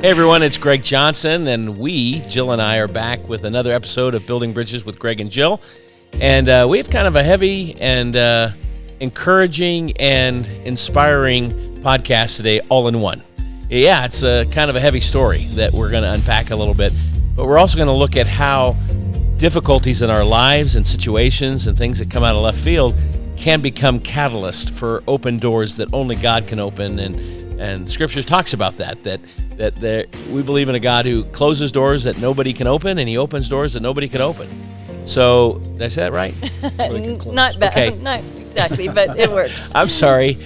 Hey everyone, it's Greg Johnson, and Jill and I, are back with another episode of Building Bridges with Greg and Jill. And we have kind of a heavy and encouraging and inspiring podcast today, all in one. Yeah, it's a kind of a heavy story that we're going to unpack a little bit, but we're also going to look at how difficulties in our lives and situations and things that come out of left field can become catalyst for open doors that only God can open. And Scripture talks about that we believe in a God who closes doors that nobody can open, and He opens doors that nobody can open. So, did I say that right? Not bad, okay. Not exactly, but it works. I'm sorry.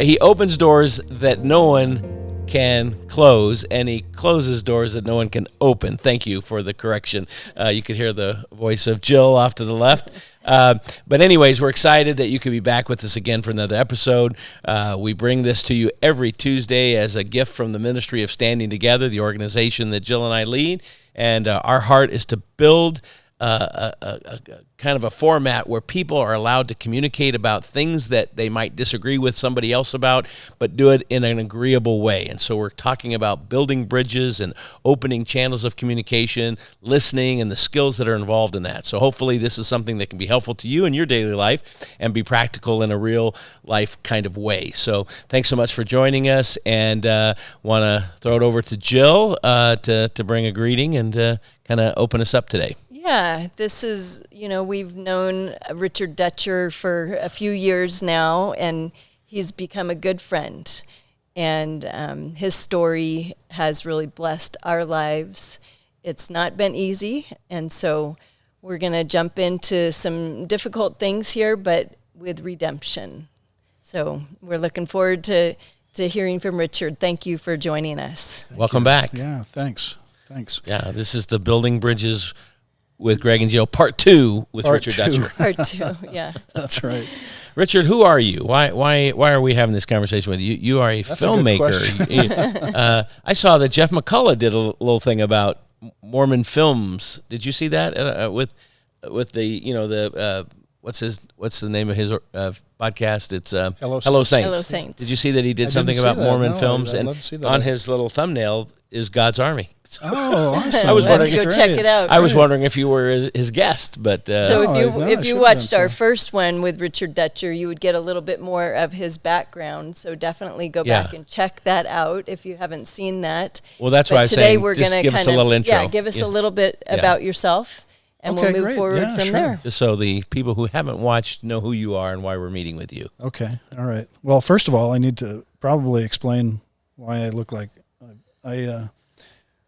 He opens doors that no one can close, and He closes doors that no one can open. Thank you for the correction. You could hear the voice of Jill off to the left. But anyways, we're excited that you could be back with us again for another episode. We bring this to you every Tuesday as a gift from the Ministry of Standing Together, the organization that Jill and I lead. And our heart is to build a kind of a format where people are allowed to communicate about things that they might disagree with somebody else about, but do it in an agreeable way. And so we're talking about building bridges and opening channels of communication, listening, and the skills that are involved in that. So hopefully this is something that can be helpful to you in your daily life and be practical in a real life kind of way. So thanks so much for joining us, and want to throw it over to Jill to bring a greeting and kind of open us up today. Yeah, this is, we've known Richard Dutcher for a few years now, and he's become a good friend. And his story has really blessed our lives. It's not been easy, and so we're going to jump into some difficult things here, but with redemption. So we're looking forward to hearing from Richard. Thank you for joining us. Welcome back. Yeah, thanks. Yeah, this is the Building Bridges with Greg and Jill, Part 2 with Richard Dutcher. Part 2, yeah. That's right. Richard, who are you? Why are we having this conversation with you? You are a That's filmmaker. A good question. I saw that Jeff McCullough did a little thing about Mormon films. Did you see that with the what's the name of his podcast? It's Hello Saints. Hello Saints. Did you see that he did something about Mormon films? I'd love to see that. On his little thumbnail is God's Army. Oh, awesome. I was wondering Go check it out. I was wondering if you were his guest, but so if you I watched should've our been, so. first one with Richard Dutcher, you would get a little bit more of his background. So definitely go back and check that out if you haven't seen that. Well, that's why I was today saying we're just going give to us a little intro. Yeah, give us a little bit about yourself, and Okay, we'll move great. forward Yeah, from sure. there. Just so the people who haven't watched know who you are and why we're meeting with you. Okay, all right. Well, first of all, I need to probably explain why I look like I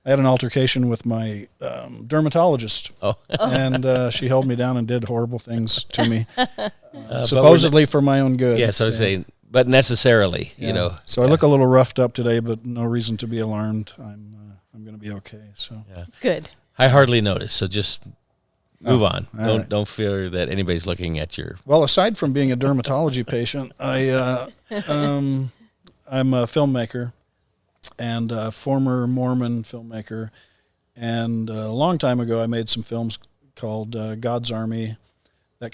had an altercation with my dermatologist, and she held me down and did horrible things to me, supposedly for my own good. Yes, I was saying, but necessarily, So I look a little roughed up today, but no reason to be alarmed. I'm going to be okay. So Good. I hardly noticed, so just move on. all right. Don't fear that anybody's looking at your. Well, aside from being a dermatology patient, I'm a filmmaker and a former Mormon filmmaker. And a long time ago, I made some films called God's Army. That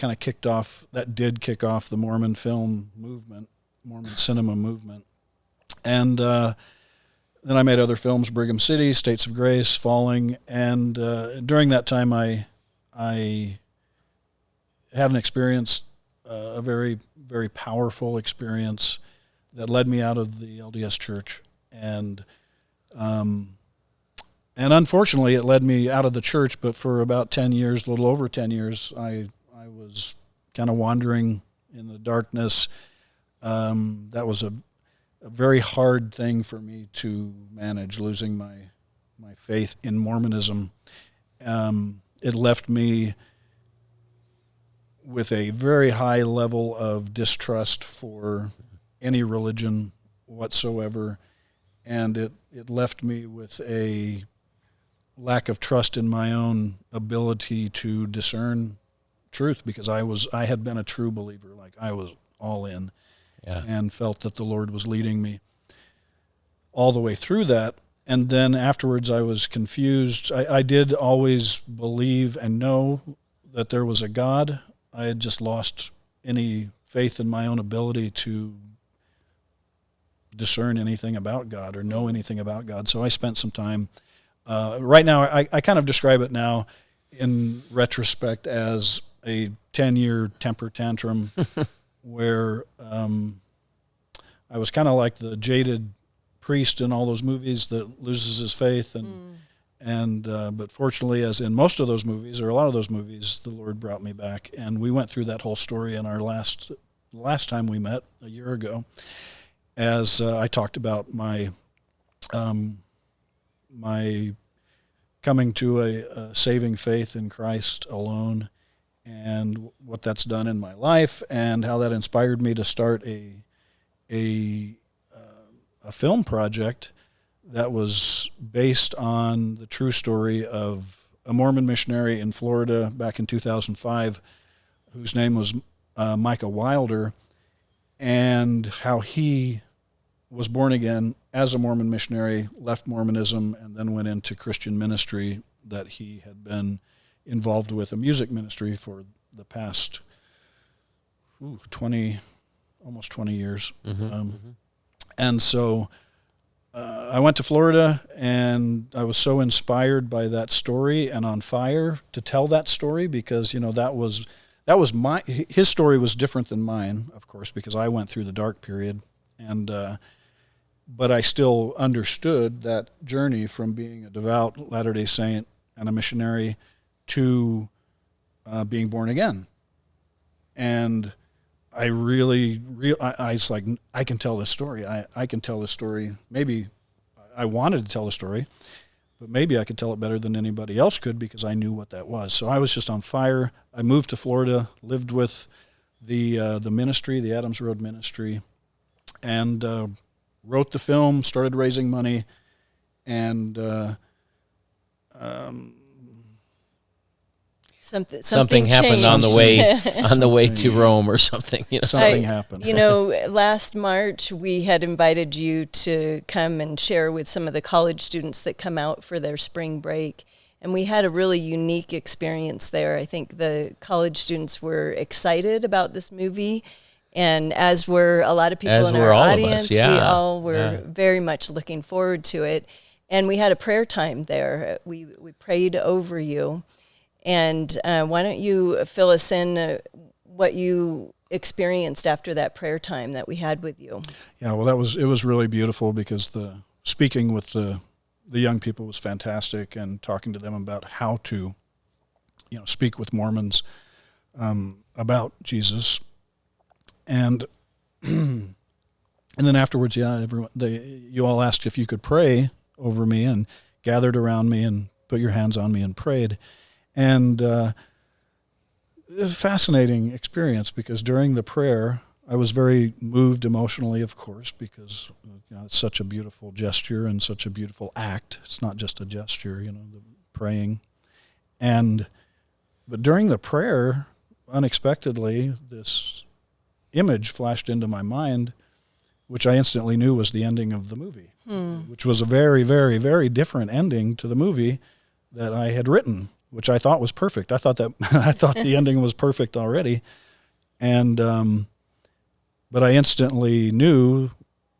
did kick off the Mormon film movement, Mormon Cinema movement. And then I made other films, Brigham City, States of Grace, Falling. And during that time, I had an experience, a very, very powerful experience that led me out of the LDS Church. And unfortunately, it led me out of the church, but for about 10 years, a little over 10 years, I was kind of wandering in the darkness. That was a very hard thing for me to manage, losing my faith in Mormonism. It left me with a very high level of distrust for any religion whatsoever, and it left me with a lack of trust in my own ability to discern truth, because I had been a true believer, like I was all in, and felt that the Lord was leading me all the way through that. And then afterwards I was confused. I did always believe and know that there was a God. I had just lost any faith in my own ability to discern anything about God or know anything about God. So I spent some time. Right now, I kind of describe it now in retrospect as a 10-year temper tantrum where I was kind of like the jaded priest in all those movies that loses his faith. But fortunately, as in most of those movies, or a lot of those movies, the Lord brought me back. And we went through that whole story in our last time we met a year ago, as I talked about my my coming to a saving faith in Christ alone, and what that's done in my life, and how that inspired me to start a film project that was based on the true story of a Mormon missionary in Florida back in 2005, whose name was Micah Wilder, and how he was born again as a Mormon missionary, left Mormonism, and then went into Christian ministry that he had been involved with, a music ministry for the past almost 20 years. And so I went to Florida, and I was so inspired by that story and on fire to tell that story, because that was his story was different than mine, of course, because I went through the dark period, and but I still understood that journey from being a devout Latter-day Saint and a missionary to being born again. And I really, I was like, I can tell this story. I can tell this story. Maybe I wanted to tell the story, but maybe I could tell it better than anybody else could, because I knew what that was. So I was just on fire. I moved to Florida, lived with the ministry, the Adams Road Ministry, and wrote the film, started raising money, and something happened changed. on the way to Rome or something. Something happened. Last March we had invited you to come and share with some of the college students that come out for their spring break, and we had a really unique experience there. I think the college students were excited about this movie, and as were a lot of people in our audience. We all were very much looking forward to it, and we had a prayer time there. We prayed over you. And why don't you fill us in what you experienced after that prayer time that we had with you? Yeah, well, it was really beautiful, because the speaking with the young people was fantastic, and talking to them about how to, speak with Mormons about Jesus, and and then afterwards, you all asked if you could pray over me, and gathered around me and put your hands on me and prayed. And it was a fascinating experience, because during the prayer, I was very moved emotionally, of course, because it's such a beautiful gesture and such a beautiful act. It's not just a gesture, the praying. But during the prayer, unexpectedly, this image flashed into my mind, which I instantly knew was the ending of the movie, which was a very, very, very different ending to the movie that I had written, which I thought was perfect. I thought the ending was perfect already, and but I instantly knew,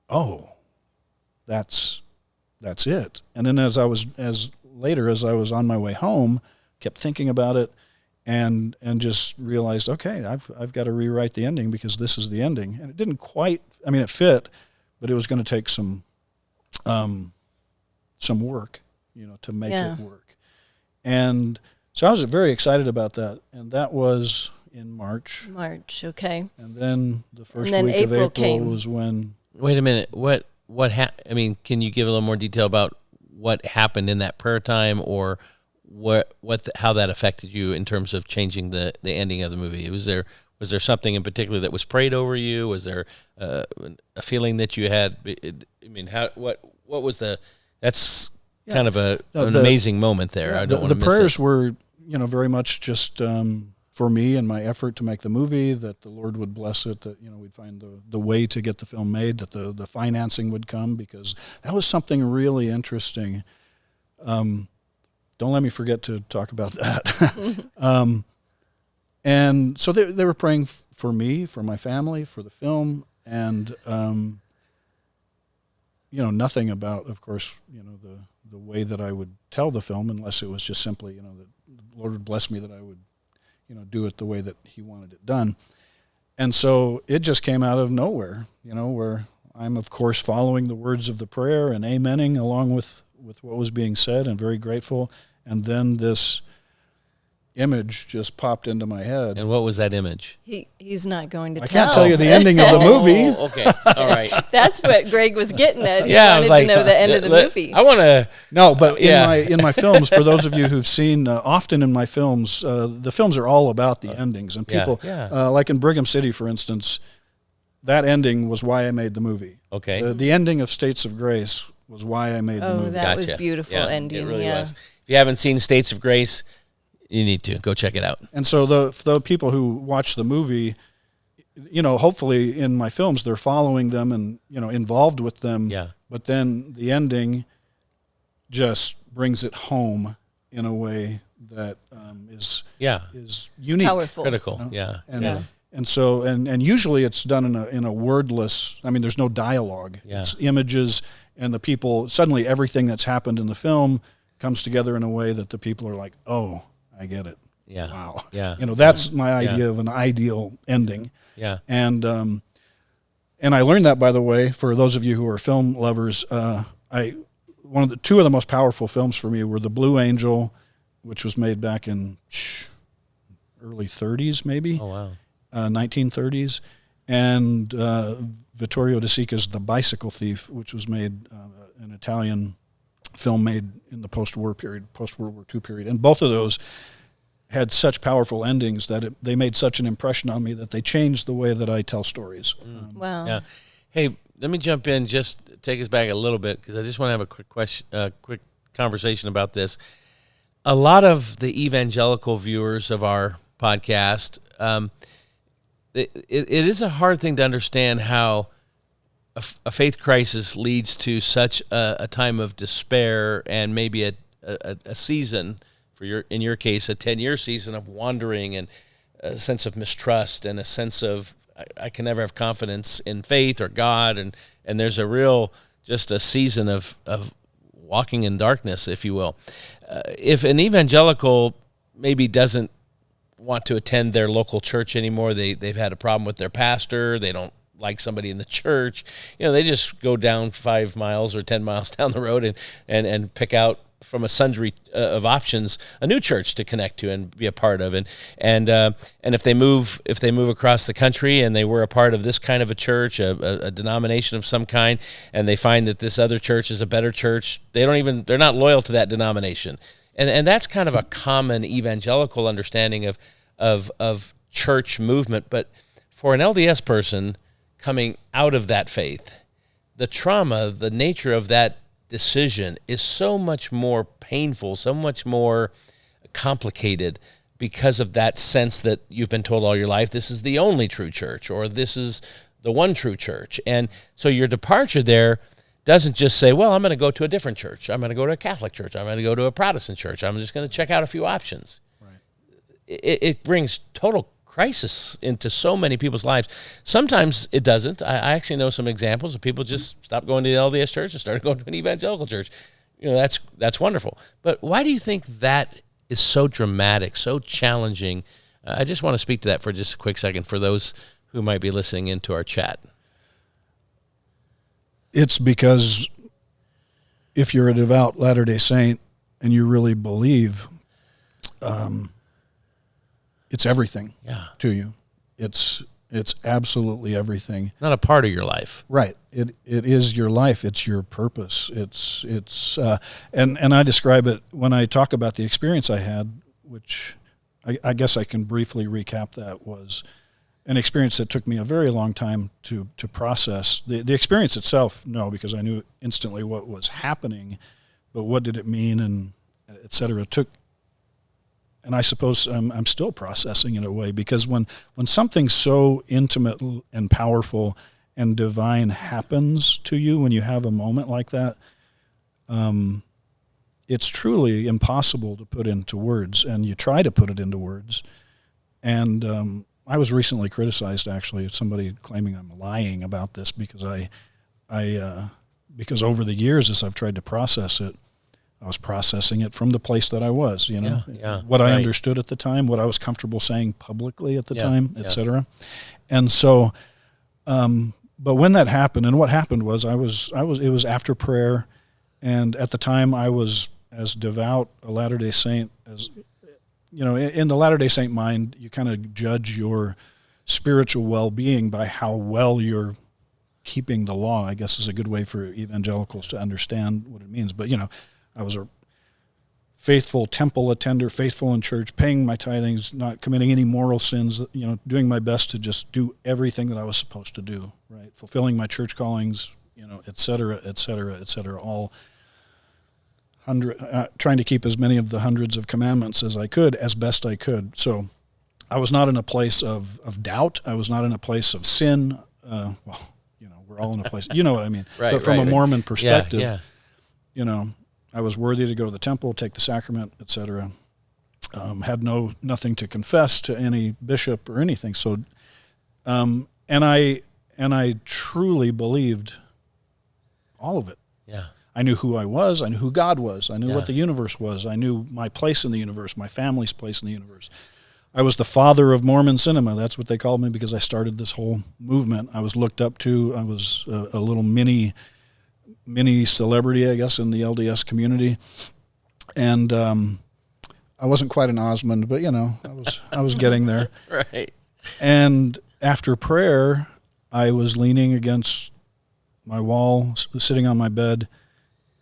that's it. And then as I was on my way home, kept thinking about it, and just realized, okay, I've got to rewrite the ending, because this is the ending. And it didn't quite. I mean, it fit, but it was going to take some work, to make it work. And so I was very excited about that, and that was in March. Okay. And then the first week of April came. was when. Wait a minute. What can you give a little more detail about what happened in that prayer time, or how that affected you in terms of changing the ending of the movie? Was there something in particular that was prayed over you? Was there a feeling that you had? I mean, what was that's kind of an amazing moment there. I don't want to miss it. The prayers were, very much just for me and my effort to make the movie, that the Lord would bless it, that, we'd find the way to get the film made, that the financing would come, because that was something really interesting. Don't let me forget to talk about that. And so they were praying for me, for my family, for the film, and nothing about, of course, the way that I would tell the film, unless it was just simply, that the Lord would bless me that I would, do it the way that He wanted it done. And so it just came out of nowhere, where I'm, of course, following the words of the prayer and amening along with what was being said, and very grateful. And then this image just popped into my head. And what was that image? He's not going to I tell. can't tell you the ending of the movie. Oh, okay. All right. That's what Greg was getting at. He Yeah, I was wanted like, to know the end of the movie. I want to. No, but Yeah. in my films, for those of you who've seen, often in my films, the films are all about the endings. And people, like in Brigham City, for instance, that ending was why I made the movie. Okay. The ending of States of Grace was why I made the movie. That was beautiful ending. It really was. If you haven't seen States of Grace, you need to go check it out. And so the people who watch the movie, hopefully in my films they're following them and involved with them. Yeah. But then the ending just brings it home in a way that is unique, powerful, critical. Yeah. And so usually it's done in a wordless. I mean, there's no dialogue. Yeah. It's images, and the people suddenly everything that's happened in the film comes together in a way that the people are like, oh, I get it. Yeah. Wow. Yeah. That's my idea of an ideal ending. Yeah. And I learned that, by the way, for those of you who are film lovers. Two of the most powerful films for me were The Blue Angel, which was made back in early 30s, maybe. Oh wow. 1930s, and Vittorio De Sica's The Bicycle Thief, which was made an Italian film made in the post-World War II period. And both of those had such powerful endings that they made such an impression on me that they changed the way that I tell stories. Wow. Yeah. Hey, let me jump in. Just take us back a little bit, because I just want to have a quick conversation about this. A lot of the evangelical viewers of our podcast, it is a hard thing to understand how a faith crisis leads to such a time of despair, and maybe a season, in your case, a 10-year season of wandering, and a sense of mistrust, and a sense of I can never have confidence in faith or God, and there's just a season of walking in darkness, if you will. If an evangelical maybe doesn't want to attend their local church anymore, they've had a problem with their pastor, they don't like somebody in the church, they just go down 5 miles or 10 miles down the road and pick out from a sundry of options a new church to connect to and be a part of, and if they move across the country and they were a part of this kind of a church, a denomination of some kind, and they find that this other church is a better church, they're not loyal to that denomination. And that's kind of a common evangelical understanding of church movement. But for an LDS person coming out of that faith, the trauma, the nature of that decision is so much more painful, so much more complicated, because of that sense that you've been told all your life, this is the only true church, or this is the one true church. And so your departure there doesn't just say, well, I'm going to go to a different church. I'm going to go to a Catholic church. I'm going to go to a Protestant church. I'm just going to check out a few options. Right. It brings total crisis into so many people's lives. Sometimes it doesn't. I actually know some examples of people just stopped going to the LDS church and started going to an evangelical church. That's wonderful. But why do you think that is so dramatic, so challenging? I just want to speak to that for just a quick second for those who might be listening into our chat. It's because if you're a devout Latter-day Saint and you really believe, it's everything to you. It's absolutely everything. Not a part of your life. Right. It is your life. It's your purpose. And I describe it when I talk about the experience I had, which I guess I can briefly recap. That was an experience that took me a very long time to process. The experience itself, no, because I knew instantly what was happening, but what did it mean, and et cetera, and I suppose I'm still processing in a way, because when something so intimate and powerful and divine happens to you, when you have a moment like that, it's truly impossible to put into words, and you try to put it into words. And I was recently criticized, actually, somebody claiming I'm lying about this, because I because over the years, as I've tried to process it, I was processing it from the place that I was, what I understood at the time, what I was comfortable saying publicly at the time, et cetera. And so, but when that happened, and what happened was it was after prayer, and at the time I was as devout a Latter-day Saint as, in the Latter-day Saint mind, you kind of judge your spiritual well-being by how well you're keeping the law, I guess is a good way for evangelicals to understand what it means. But, I was a faithful temple attender, faithful in church, paying my tithings, not committing any moral sins, doing my best to just do everything that I was supposed to do, right? Fulfilling my church callings, et cetera, et cetera, et cetera, all trying to keep as many of the hundreds of commandments as I could, as best I could. So I was not in a place of doubt. I was not in a place of sin. We're all in a place, you know what I mean? Right, but from a Mormon perspective, yeah. I was worthy to go to the temple, take the sacrament, etc. Had nothing to confess to any bishop or anything. So, and I truly believed all of it. Yeah. I knew who I was. I knew who God was. I knew what the universe was. I knew my place in the universe, my family's place in the universe. I was the father of Mormon Cinema. That's what they called me because I started this whole movement. I was looked up to. I was a little mini celebrity, I guess, in the LDS community. And I wasn't quite an Osmond, but I was getting there. Right. And after prayer, I was leaning against my wall, sitting on my bed,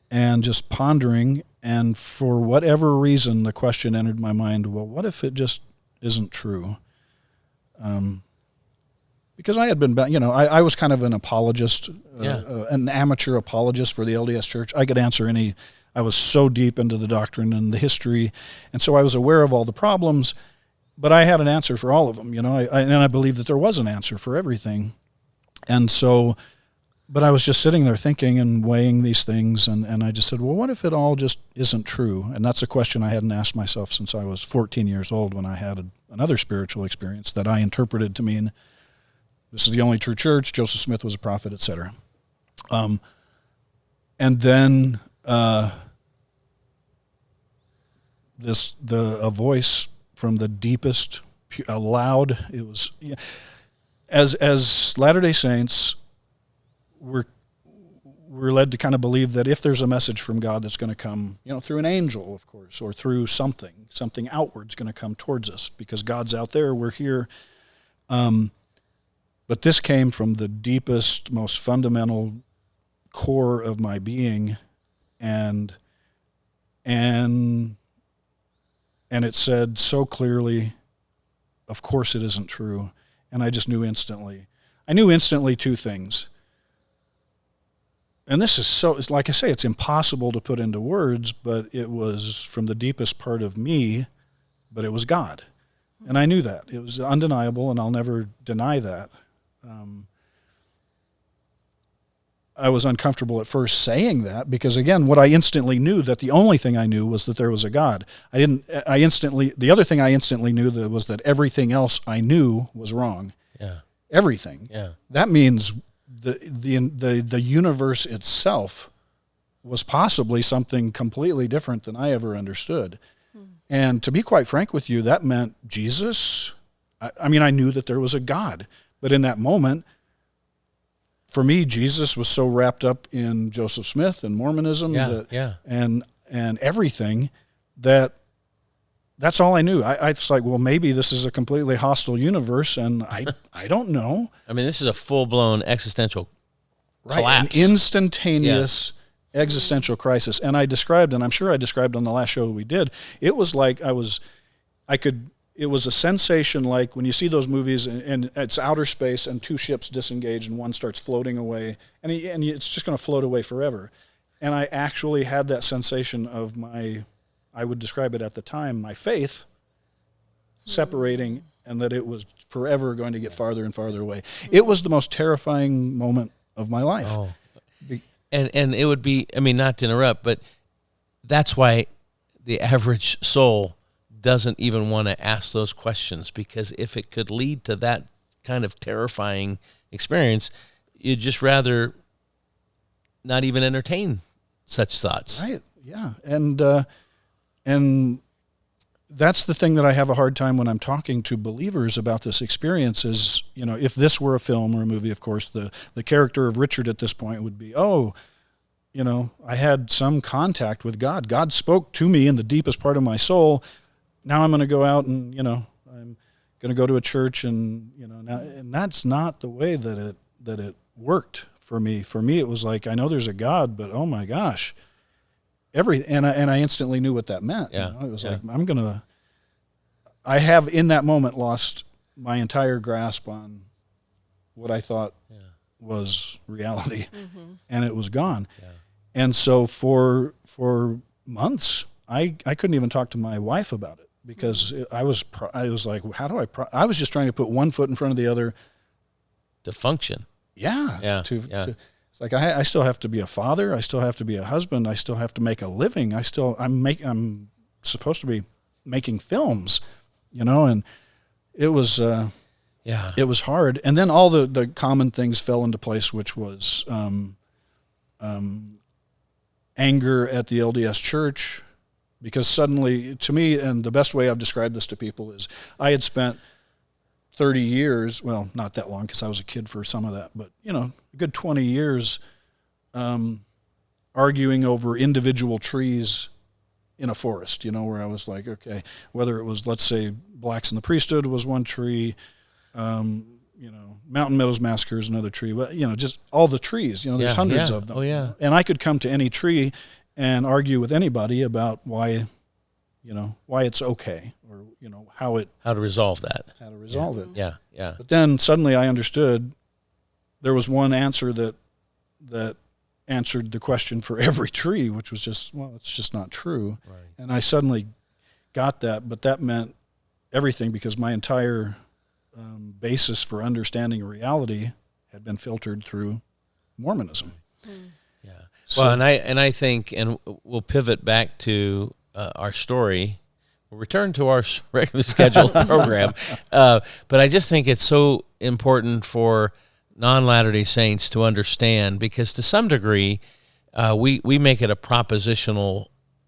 and just pondering. And for whatever reason, the question entered my mind, well, what if it just isn't true? Because I had been, I was kind of an apologist, an amateur apologist for the LDS Church. I could answer I was so deep into the doctrine and the history, and so I was aware of all the problems, but I had an answer for all of them, and I believed that there was an answer for everything. And so, but I was just sitting there thinking and weighing these things, and I just said, well, what if it all just isn't true? And that's a question I hadn't asked myself since I was 14 years old when I had another spiritual experience that I interpreted to mean this is the only true church, Joseph Smith was a prophet, etc. And then a voice from the deepest, loud. It was as Latter-day Saints, we're led to kind of believe that if there's a message from God that's going to come, through an angel, of course, or through something outward's going to come towards us because God's out there, we're here. But this came from the deepest, most fundamental core of my being, and it said so clearly, of course it isn't true. And I just knew instantly. I knew instantly two things. And this is it's like I say, it's impossible to put into words, but it was from the deepest part of me, but it was God. And I knew that. It was undeniable, and I'll never deny that. I was uncomfortable at first saying that because, again, what I instantly knew, that the only thing I knew was that there was a God. The other thing I instantly knew was that everything else I knew was wrong. Yeah. Everything. Yeah. That means the universe itself was possibly something completely different than I ever understood. And to be quite frank with you, that meant Jesus. I knew that there was a God, but in that moment, for me, Jesus was so wrapped up in Joseph Smith and Mormonism and everything that's all I knew. I was like, well, maybe this is a completely hostile universe, and I don't know. This is a full-blown existential collapse. An instantaneous existential crisis. And I described, and I'm sure I described on the last show we did, it was like it was a sensation like when you see those movies and it's outer space and two ships disengage and one starts floating away and it's just going to float away forever. And I actually had that sensation of I would describe it at the time, my faith separating, and that it was forever going to get farther and farther away. It was the most terrifying moment of my life. Oh. And it would be, not to interrupt, but that's why the average soul doesn't even want to ask those questions, because if it could lead to that kind of terrifying experience, you'd just rather not even entertain such thoughts. Right. Yeah. And that's the thing that I have a hard time when I'm talking to believers about this experience is, if this were a film or a movie, of course, the character of Richard at this point would be, I had some contact with God. God spoke to me in the deepest part of my soul. Now I'm going to go out and, I'm going to go to a church and, and that's not the way that it worked for me. For me, it was like, I know there's a God, but oh my gosh, and I instantly knew what that meant. Yeah. It was like, I have in that moment lost my entire grasp on what I thought was reality, and it was gone. Yeah. And so for months, I couldn't even talk to my wife about it because I was like, how do I was just trying to put one foot in front of the other to function. Yeah. It's like I still have to be a father. I still have to be a husband. I still have to make a living. I'm supposed to be making films, and it was it was hard. And then all the common things fell into place, which was anger at the LDS Church, because suddenly, to me, and the best way I've described this to people is I had spent 30 years, well, not that long because I was a kid for some of that, but, a good 20 years arguing over individual trees in a forest, where I was like, okay, whether it was, let's say, blacks in the priesthood was one tree, Mountain Meadows Massacre is another tree, but, just all the trees, there's hundreds of them. Oh, yeah. And I could come to any tree and argue with anybody about why it's okay, or, how to resolve that. How to resolve it. Yeah, yeah. But then suddenly I understood there was one answer that answered the question for every tree, which was just, it's just not true. Right. And I suddenly got that, but that meant everything because my entire basis for understanding reality had been filtered through Mormonism. Mm. Yeah. So, well, and I think, and we'll pivot back to our story. We'll return to our regular scheduled program, but I just think it's so important for non-Latter-day Saints to understand, because to some degree, we make it a propositional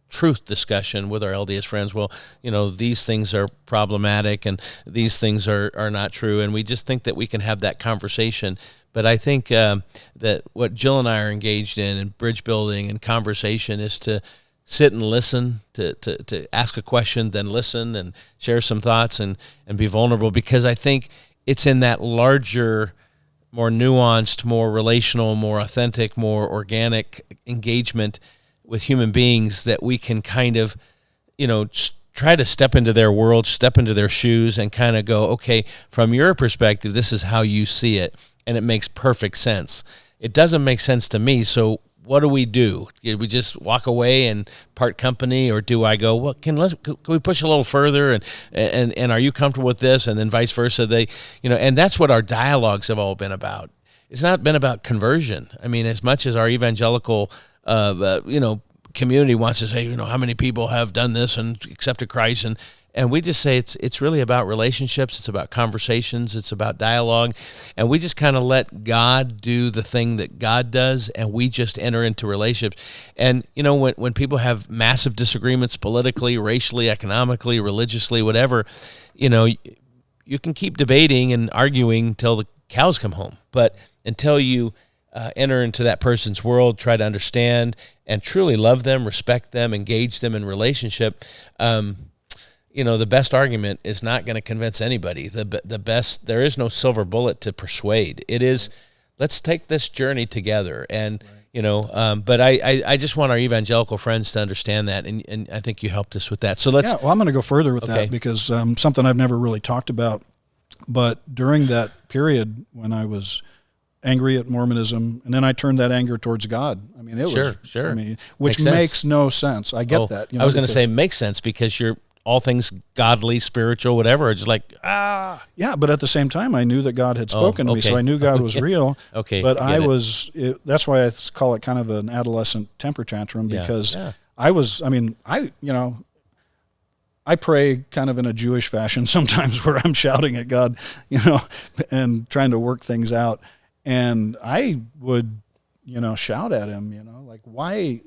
truth discussion with our LDS friends. Well, these things are problematic and these things are not true, and we just think that we can have that conversation. But I think that what Jill and I are engaged in bridge building and conversation is to sit and listen, to ask a question, then listen and share some thoughts and be vulnerable, because I think it's in that larger, more nuanced, more relational, more authentic, more organic engagement with human beings that we can kind of, try to step into their world, step into their shoes and kind of go, okay, from your perspective, this is how you see it. And it makes perfect sense. It doesn't make sense to me. So what do we do? Do we just walk away and part company, or do I go, well, can we push a little further, and are you comfortable with this? And then vice versa. And that's what our dialogues have all been about. It's not been about conversion. I mean, as much as our evangelical, community wants to say, how many people have done this and accepted Christ, and we just say it's really about relationships. It's about conversations. It's about dialogue. And we just kind of let God do the thing that God does, and we just enter into relationships. And, when people have massive disagreements politically, racially, economically, religiously, whatever, you can keep debating and arguing till the cows come home. But until you enter into that person's world, try to understand and truly love them, respect them, engage them in relationship, the best argument is not going to convince anybody. The best, there is no silver bullet to persuade. It is, let's take this journey together. And, but I just want our evangelical friends to understand that. And I think you helped us with that. So let's. Yeah, well, I'm going to go further with that because something I've never really talked about. But during that period when I was angry at Mormonism, and then I turned that anger towards God. I mean, it was, sure. I mean, which makes no sense. I get that. I was going to say makes sense because you're all things godly, spiritual, whatever. It's just like, Yeah, but at the same time, I knew that God had spoken to me, so I knew God was real. Okay. But that's why I call it kind of an adolescent temper tantrum, because I pray kind of in a Jewish fashion sometimes where I'm shouting at God, and trying to work things out. And I would shout at him, like, why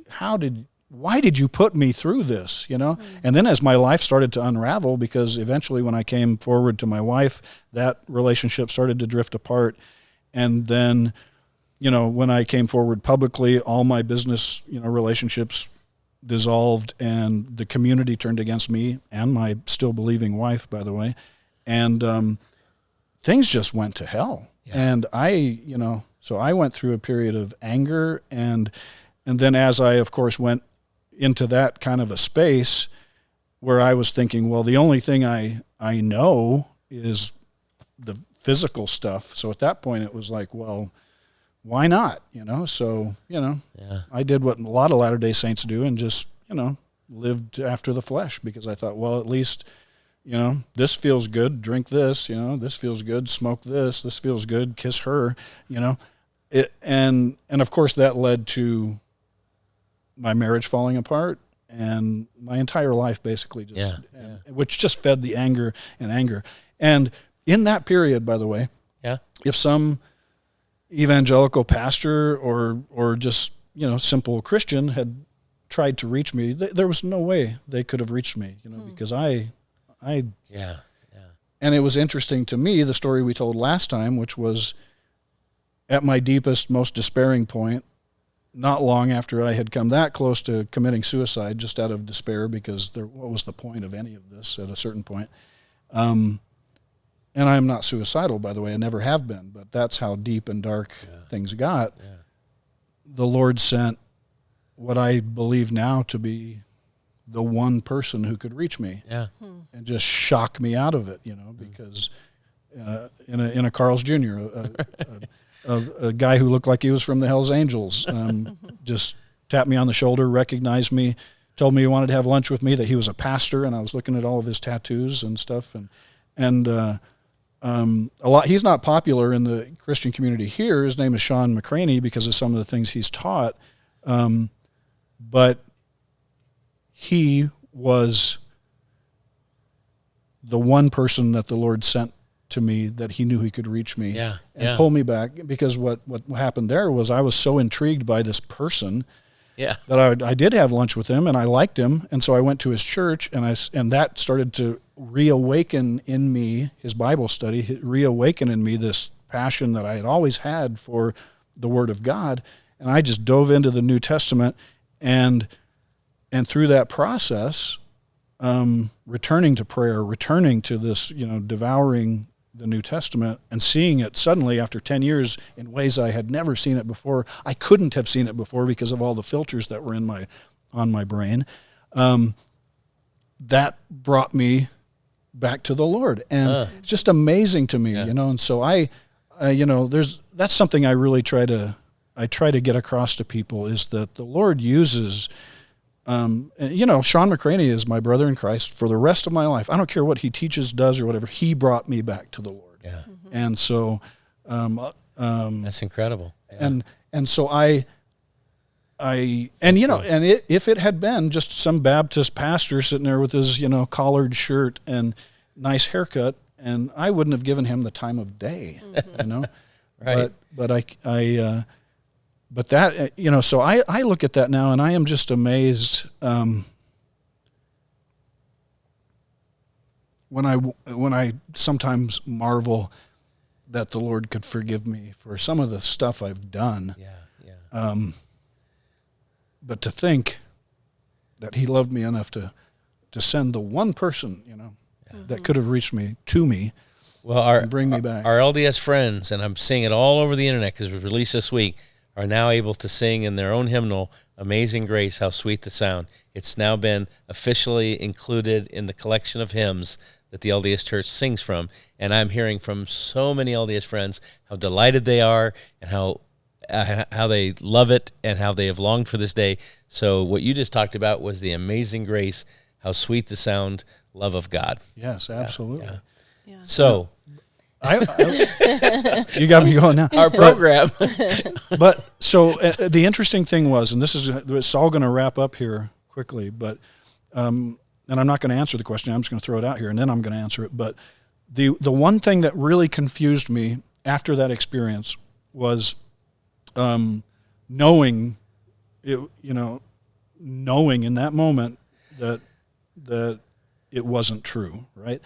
did you put me through this, And then as my life started to unravel, because eventually when I came forward to my wife, that relationship started to drift apart. And then, when I came forward publicly, all my business, relationships dissolved, and the community turned against me and my still believing wife, by the way. And things just went to hell. Yeah. And so I went through a period of anger, and then as I, of course, went into that kind of a space where I was thinking, well, the only thing I know is the physical stuff. So at that point it was like, well, why not? So, I did what a lot of Latter-day Saints do and just, lived after the flesh, because I thought, well, at least, this feels good, drink this, this feels good, smoke this feels good, kiss her, and of course that led to my marriage falling apart, and my entire life basically just, which just fed the anger. And in that period, by the way, if some evangelical pastor or just, simple Christian had tried to reach me, there was no way they could have reached me, because I. And it was interesting to me, the story we told last time, which was at my deepest, most despairing point, not long after I had come that close to committing suicide, just out of despair, because what was the point of any of this at a certain point? And I'm not suicidal, by the way. I never have been, but that's how deep and dark things got. Yeah. The Lord sent what I believe now to be the one person who could reach me, and just shock me out of it, because in a Carl's Jr., a guy who looked like he was from the Hells Angels, just tapped me on the shoulder, recognized me, told me he wanted to have lunch with me, that he was a pastor, and I was looking at all of his tattoos and stuff, and a lot. He's not popular in the Christian community here. His name is Sean McCraney because of some of the things he's taught, but he was the one person that the Lord sent to me, that he knew he could reach me and pull me back, because what happened there was I was so intrigued by this person that I did have lunch with him, and I liked him, and so I went to his church, and that started to reawaken in me, his Bible study, reawaken in me this passion that I had always had for the Word of God, and I just dove into the New Testament, and through that process, returning to prayer, returning to this, devouring the New Testament and seeing it suddenly after 10 years in ways I had never seen it before. I couldn't have seen it before because of all the filters that were on my brain. That brought me back to the Lord, and it's just amazing to me, and so that's something I really try to get across to people, is that the Lord uses, Sean McCraney is my brother in Christ for the rest of my life. I don't care what he teaches, does, or whatever. He brought me back to the Lord. Yeah. Mm-hmm. And so, that's incredible. Yeah. And so if it had been just some Baptist pastor sitting there with his, collared shirt and nice haircut, and I wouldn't have given him the time of day, right. But that, so I look at that now, and I am just amazed when I sometimes marvel that the Lord could forgive me for some of the stuff I've done. But to think that He loved me enough to send the one person, that could have reached me to me. Well, and bring me back. Our LDS friends, and I'm seeing it all over the internet because it was released this week, are now able to sing in their own hymnal, Amazing Grace, How Sweet the Sound. It's now been officially included in the collection of hymns that the LDS Church sings from. And I'm hearing from so many LDS friends how delighted they are and how they love it and how they have longed for this day. So what you just talked about was the Amazing Grace, How Sweet the Sound, love of God. Yes, absolutely. Yeah. So... you got me going now. Our program. But so the interesting thing was, and it's all going to wrap up here quickly, but and I'm not going to answer the question. I'm just going to throw it out here, and then I'm going to answer it. But the one thing that really confused me after that experience was knowing it, knowing in that moment that it wasn't true, right?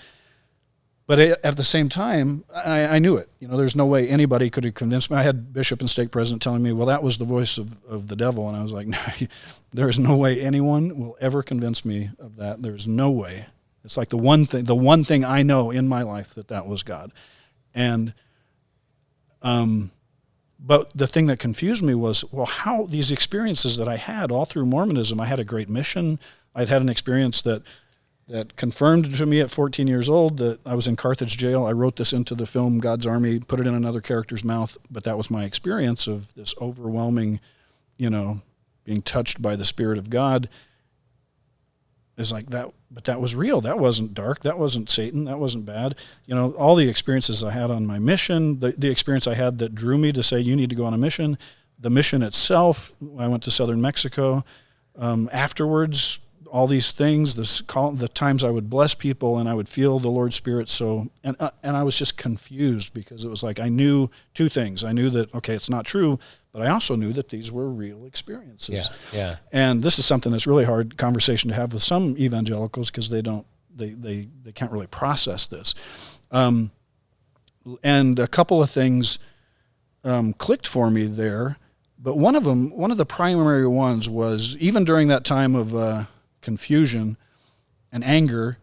But at the same time, I knew it. There's no way anybody could have convinced me. I had bishop and stake president telling me, well, that was the voice of the devil. And I was like, no, there's no way anyone will ever convince me of that. There's no way. It's like the one thing I know in my life that was God. And, but the thing that confused me was, well, how these experiences that I had all through Mormonism, I had a great mission. I'd had an experience that confirmed to me at 14 years old that I was in Carthage jail. I wrote this into the film God's Army, put it in another character's mouth, but that was my experience of this overwhelming, being touched by the Spirit of God. Is like that, but that was real. That wasn't dark. That wasn't Satan. That wasn't bad. All the experiences I had on my mission, the experience I had that drew me to say, you need to go on a mission, the mission itself, I went to southern Mexico, afterwards, all these things, the times I would bless people and I would feel the Lord's Spirit. And I was just confused because it was like I knew two things. I knew that, okay, it's not true, but I also knew that these were real experiences. Yeah. And this is something that's really hard conversation to have with some evangelicals because they can't really process this. And a couple of things clicked for me there, but one of the primary ones was even during that time of confusion and anger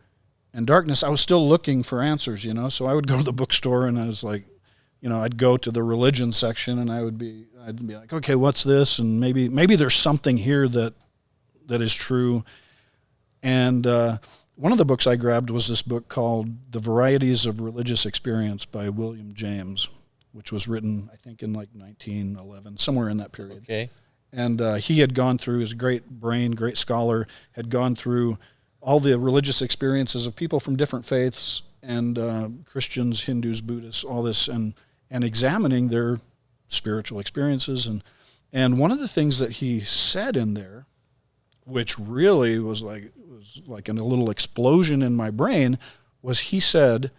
and darkness, I was still looking for answers, so I would go to the bookstore and I was like, I'd go to the religion section and I'd be like, okay, what's this? And maybe there's something here that is true. And one of the books I grabbed was this book called The Varieties of Religious Experience by William James, which was written, I think, in like 1911, somewhere in that period. Okay. And he had gone through, his great brain, great scholar, had gone through all the religious experiences of people from different faiths and Christians, Hindus, Buddhists, all this, and examining their spiritual experiences. And one of the things that he said in there, which really was like a little explosion in my brain, was he said,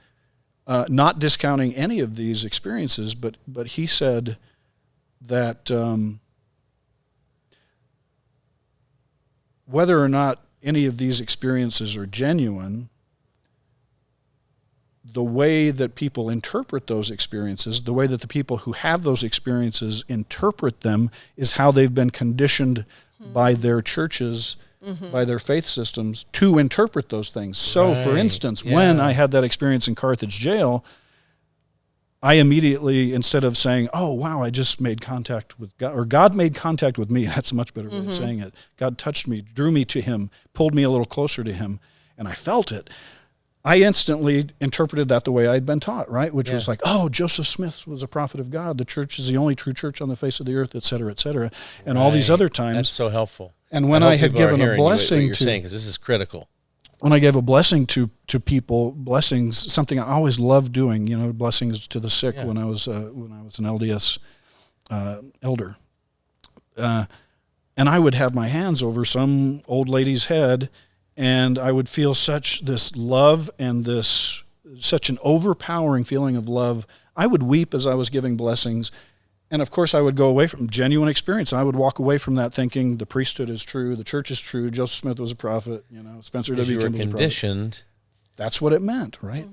not discounting any of these experiences, but he said that whether or not any of these experiences are genuine, the way that people interpret those experiences, the way that the people who have those experiences interpret them is how they've been conditioned by their churches, by their faith systems to interpret those things. So, for instance, when I had that experience in Carthage jail, I immediately, instead of saying, oh, wow, I just made contact with God, or God made contact with me, that's a much better way of saying it. God touched me, drew me to him, pulled me a little closer to him, and I felt it. I instantly interpreted that the way I'd been taught, right? Which was like, oh, Joseph Smith was a prophet of God. The church is the only true church on the face of the earth, et cetera, et cetera. And all these other times. That's so helpful. And when I had given a blessing what you're saying, because this is critical. When I gave a blessing to people, blessings, something I always loved doing, blessings to the sick when I was an LDS elder. And I would have my hands over some old lady's head, and I would feel such this love and such an overpowering feeling of love. I would weep as I was giving blessings. And of course, I would go away from genuine experience. I would walk away from that thinking the priesthood is true, the church is true, Joseph Smith was a prophet, Spencer W. Kimball was a prophet. Conditioned. That's what it meant, right?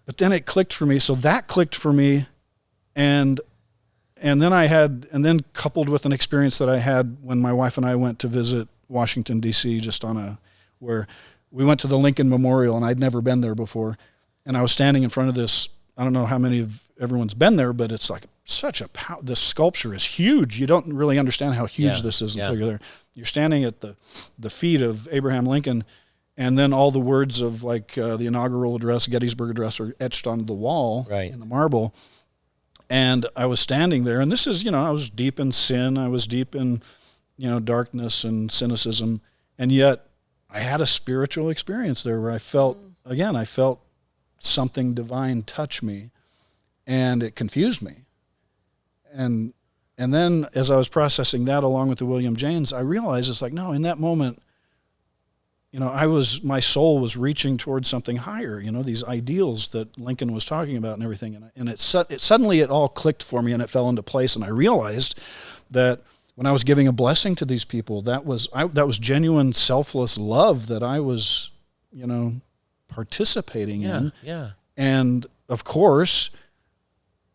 But then it clicked for me. So that clicked for me, and then coupled with an experience that I had when my wife and I went to visit Washington D.C. where we went to the Lincoln Memorial, and I'd never been there before, and I was standing in front of this. I don't know how many of everyone's been there, but it's like this sculpture is huge. You don't really understand how huge this is until you're there. You're standing at the feet of Abraham Lincoln, and then all the words of the inaugural address, Gettysburg Address, are etched onto the wall in the marble. And I was standing there, and this is, I was deep in sin. I was deep in, darkness and cynicism, and yet I had a spiritual experience there where I felt something divine touch me, and it confused me. And then as I was processing that along with the William James, I realized it's like, no, in that moment, my soul was reaching towards something higher, these ideals that Lincoln was talking about and everything. And it suddenly it all clicked for me and it fell into place. And I realized that when I was giving a blessing to these people, that was genuine, selfless love that I was, participating in. Yeah. And of course,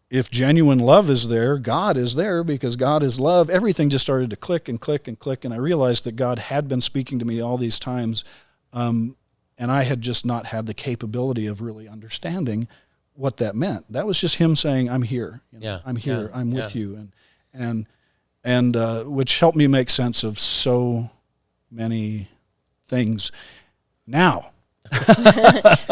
if genuine love is there, God is there, because God is love. Everything just started to click and click and click, and I realized that God had been speaking to me all these times, and I had just not had the capability of really understanding what that meant. That was just Him saying, "I'm here. I'm here. I'm with you," and which helped me make sense of so many things now.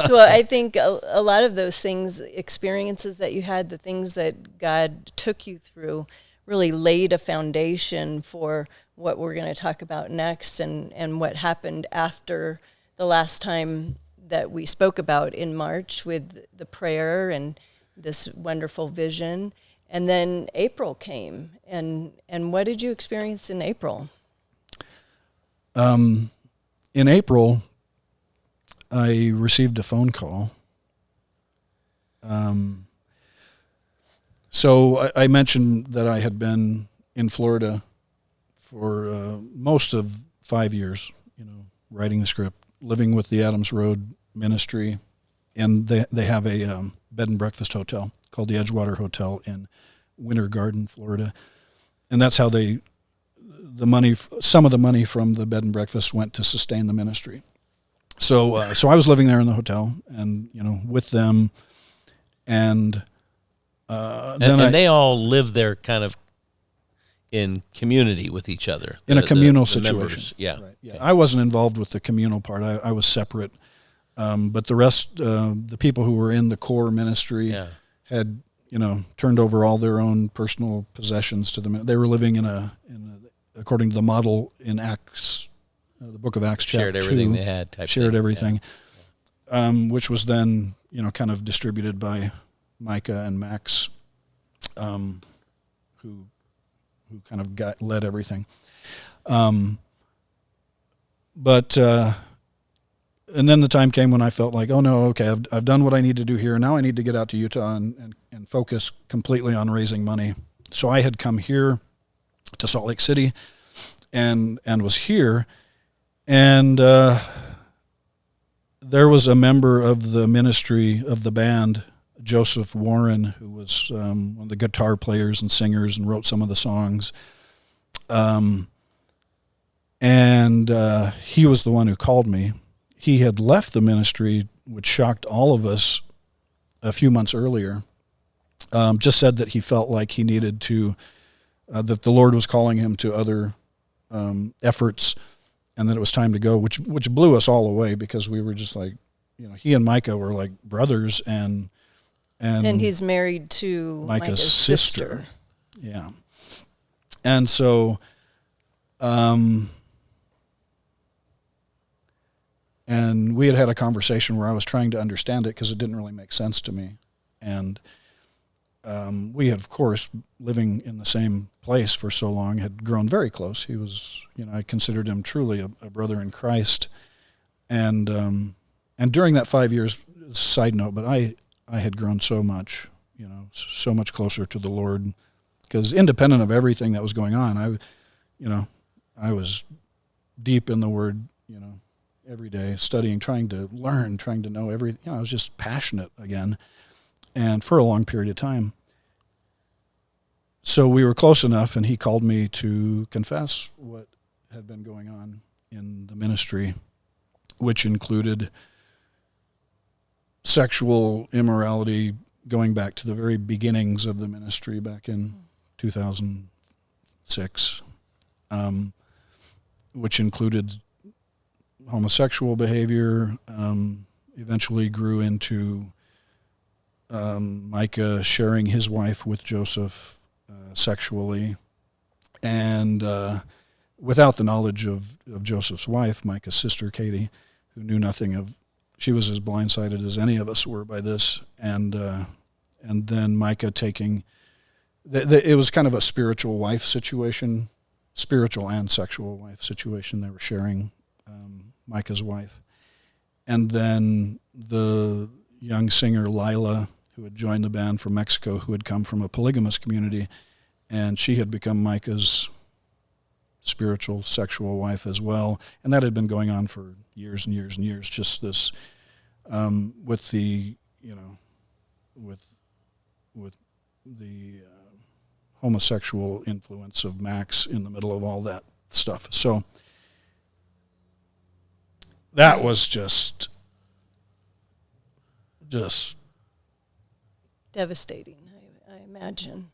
So I think a lot of those things, experiences that you had, the things that God took you through, really laid a foundation for what we're going to talk about next, and what happened after the last time that we spoke about in March with the prayer and this wonderful vision. And then April came, and what did you experience in April? In April, I received a phone call. So I mentioned that I had been in Florida for most of 5 years, writing the script, living with the Adams Road Ministry, and they have a bed and breakfast hotel called the Edgewater Hotel in Winter Garden, Florida, and that's how some of the money from the bed and breakfast went to sustain the ministry. So I was living there in the hotel, and with them, and then they all live there kind of in community with each other. In a communal the situation. Members. Yeah. Right. Yeah. Okay. I wasn't involved with the communal part. I was separate. But the rest, the people who were in the core ministry had, turned over all their own personal possessions to them. They were living according to the model in Acts, the book of Acts, chapter 2. Shared everything they had. Shared everything, which was then, kind of distributed by Micah and Max, who kind of led everything. But and then the time came when I felt like, oh no, okay, I've done what I need to do here. Now I need to get out to Utah and focus completely on raising money. So I had come here to Salt Lake City and was here, and there was a member of the ministry of the band, Joseph Warren, who was one of the guitar players and singers and wrote some of the songs. And he was the one who called me. He had left the ministry, which shocked all of us, a few months earlier. Just said that he felt like he needed to, that the Lord was calling him to other efforts, and that it was time to go, which blew us all away, because we were just like, he and Micah were like brothers, and he's married to Micah's sister. Yeah. And so, and we had a conversation where I was trying to understand it because it didn't really make sense to me. And we had, of course, living in the same place for so long, had grown very close. He was, I considered him truly a brother in Christ. And during that 5 years, side note, but I had grown so much, so much closer to the Lord, because independent of everything that was going on, I was deep in the Word, every day, studying, trying to learn, trying to know everything. I was just passionate again, and for a long period of time. So we were close enough, and he called me to confess what had been going on in the ministry, which included sexual immorality going back to the very beginnings of the ministry back in 2006, which included homosexual behavior, eventually grew into Micah sharing his wife with Joseph sexually, and without the knowledge of Joseph's wife, Micah's sister, Katie, who knew nothing of. She was as blindsided as any of us were by this, and then Micah taking. It was kind of a spiritual wife situation, spiritual and sexual wife situation. They were sharing Micah's wife. And then the young singer Lila, who had joined the band from Mexico, who had come from a polygamous community, and she had become Micah's spiritual, sexual wife as well. And that had been going on for years and years and years, just this, with the, with the homosexual influence of Max in the middle of all that stuff. So that was just devastating, I imagine.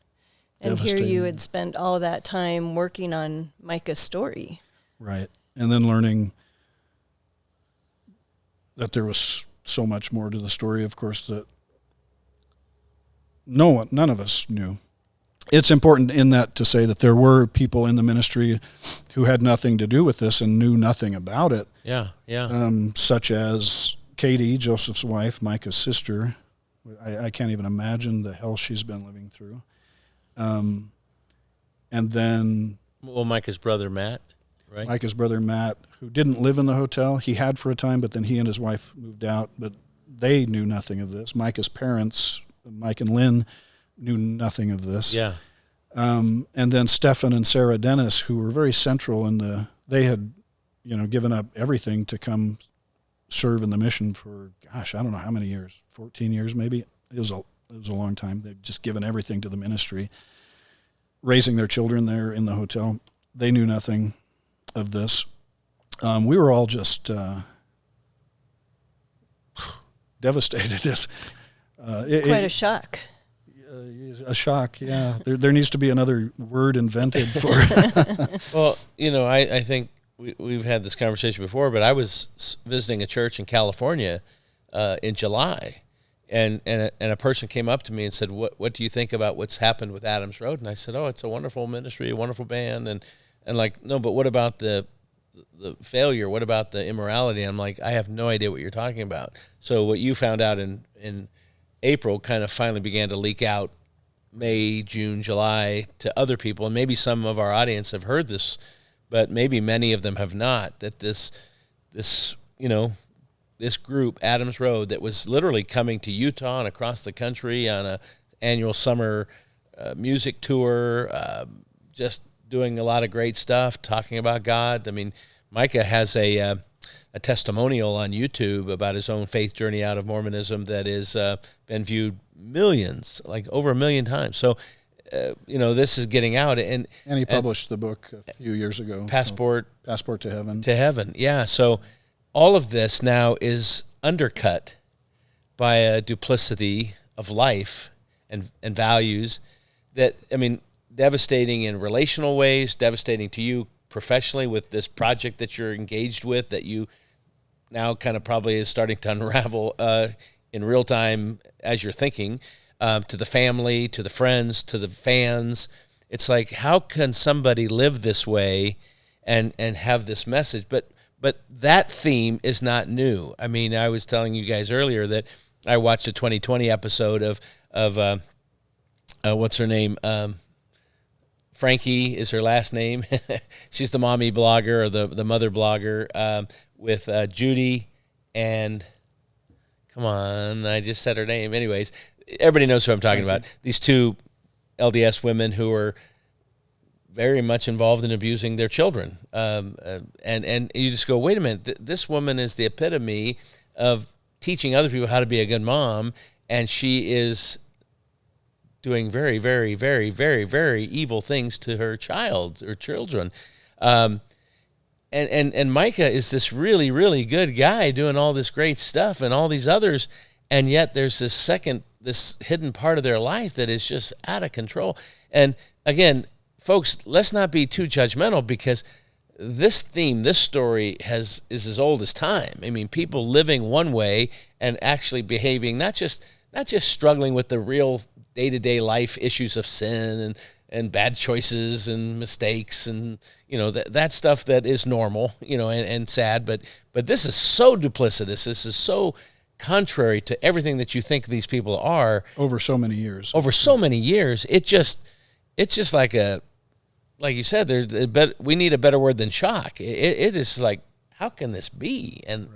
And here you had spent all that time working on Micah's story. Right. And then learning that there was so much more to the story, of course, that none of us knew. It's important in that to say that there were people in the ministry who had nothing to do with this and knew nothing about it. Yeah. Such as Katie, Joseph's wife, Micah's sister. I can't even imagine the hell she's been living through. And then... Well, Micah's brother, Matt, right? Micah's brother, Matt, who didn't live in the hotel. He had for a time, but then he and his wife moved out. But they knew nothing of this. Micah's parents, Mike and Lynn, knew nothing of this. Yeah. And then Stephan and Sarah Dennis, who were very central they had, given up everything to come serve in the mission for, I don't know how many years, 14 years maybe. It was a long time. They'd just given everything to the ministry, raising their children there in the hotel. They knew nothing of this. We were all just devastated. It's quite a shock. A shock, yeah. There needs to be another word invented for it. Well, I think we've had this conversation before, but I was visiting a church in California in July, and a person came up to me and said, "What do you think about what's happened with Adams Road?" And I said, "Oh, it's a wonderful ministry, a wonderful band," and like, no, but what about the failure? What about the immorality? And I'm like, I have no idea what you're talking about. So what you found out in April kind of finally began to leak out May, June, July to other people, and maybe some of our audience have heard this, but maybe many of them have not, that this group, Adams Road, that was literally coming to Utah and across the country on a annual summer music tour, just doing a lot of great stuff, talking about God. I mean, Micah has a testimonial on YouTube about his own faith journey out of Mormonism that has been viewed millions, like over 1 million times. So, this is getting out. And he published the book a few years ago. Passport to Heaven. To Heaven, yeah. So all of this now is undercut by a duplicity of life and values that, devastating in relational ways, devastating to you professionally with this project that you're engaged with that you now kind of probably is starting to unravel in real time as you're thinking, to the family, to the friends, to the fans. It's like, how can somebody live this way and have this message? But that theme is not new. I mean, I was telling you guys earlier that I watched a 2020 episode of what's her name? Frankie is her last name. She's the mommy blogger or the mother blogger with Judy and, come on, I just said her name. Anyways, everybody knows who I'm talking about. These two LDS women who are very much involved in abusing their children. And you just go, wait a minute, this woman is the epitome of teaching other people how to be a good mom, and she is doing very, very, very, very, very evil things to her child or children. And Micah is this really, really good guy doing all this great stuff and all these others, and yet there's this hidden part of their life that is just out of control. And again, folks, let's not be too judgmental, because this theme, this story is as old as time. I mean, people living one way and actually behaving, not just struggling with the real day-to-day life issues of sin and bad choices and mistakes and, that stuff that is normal, and sad. But this is so duplicitous. This is so contrary to everything that you think these people are. Over so many years. It's just like you said, we need a better word than shock. It is like, how can this be? And right.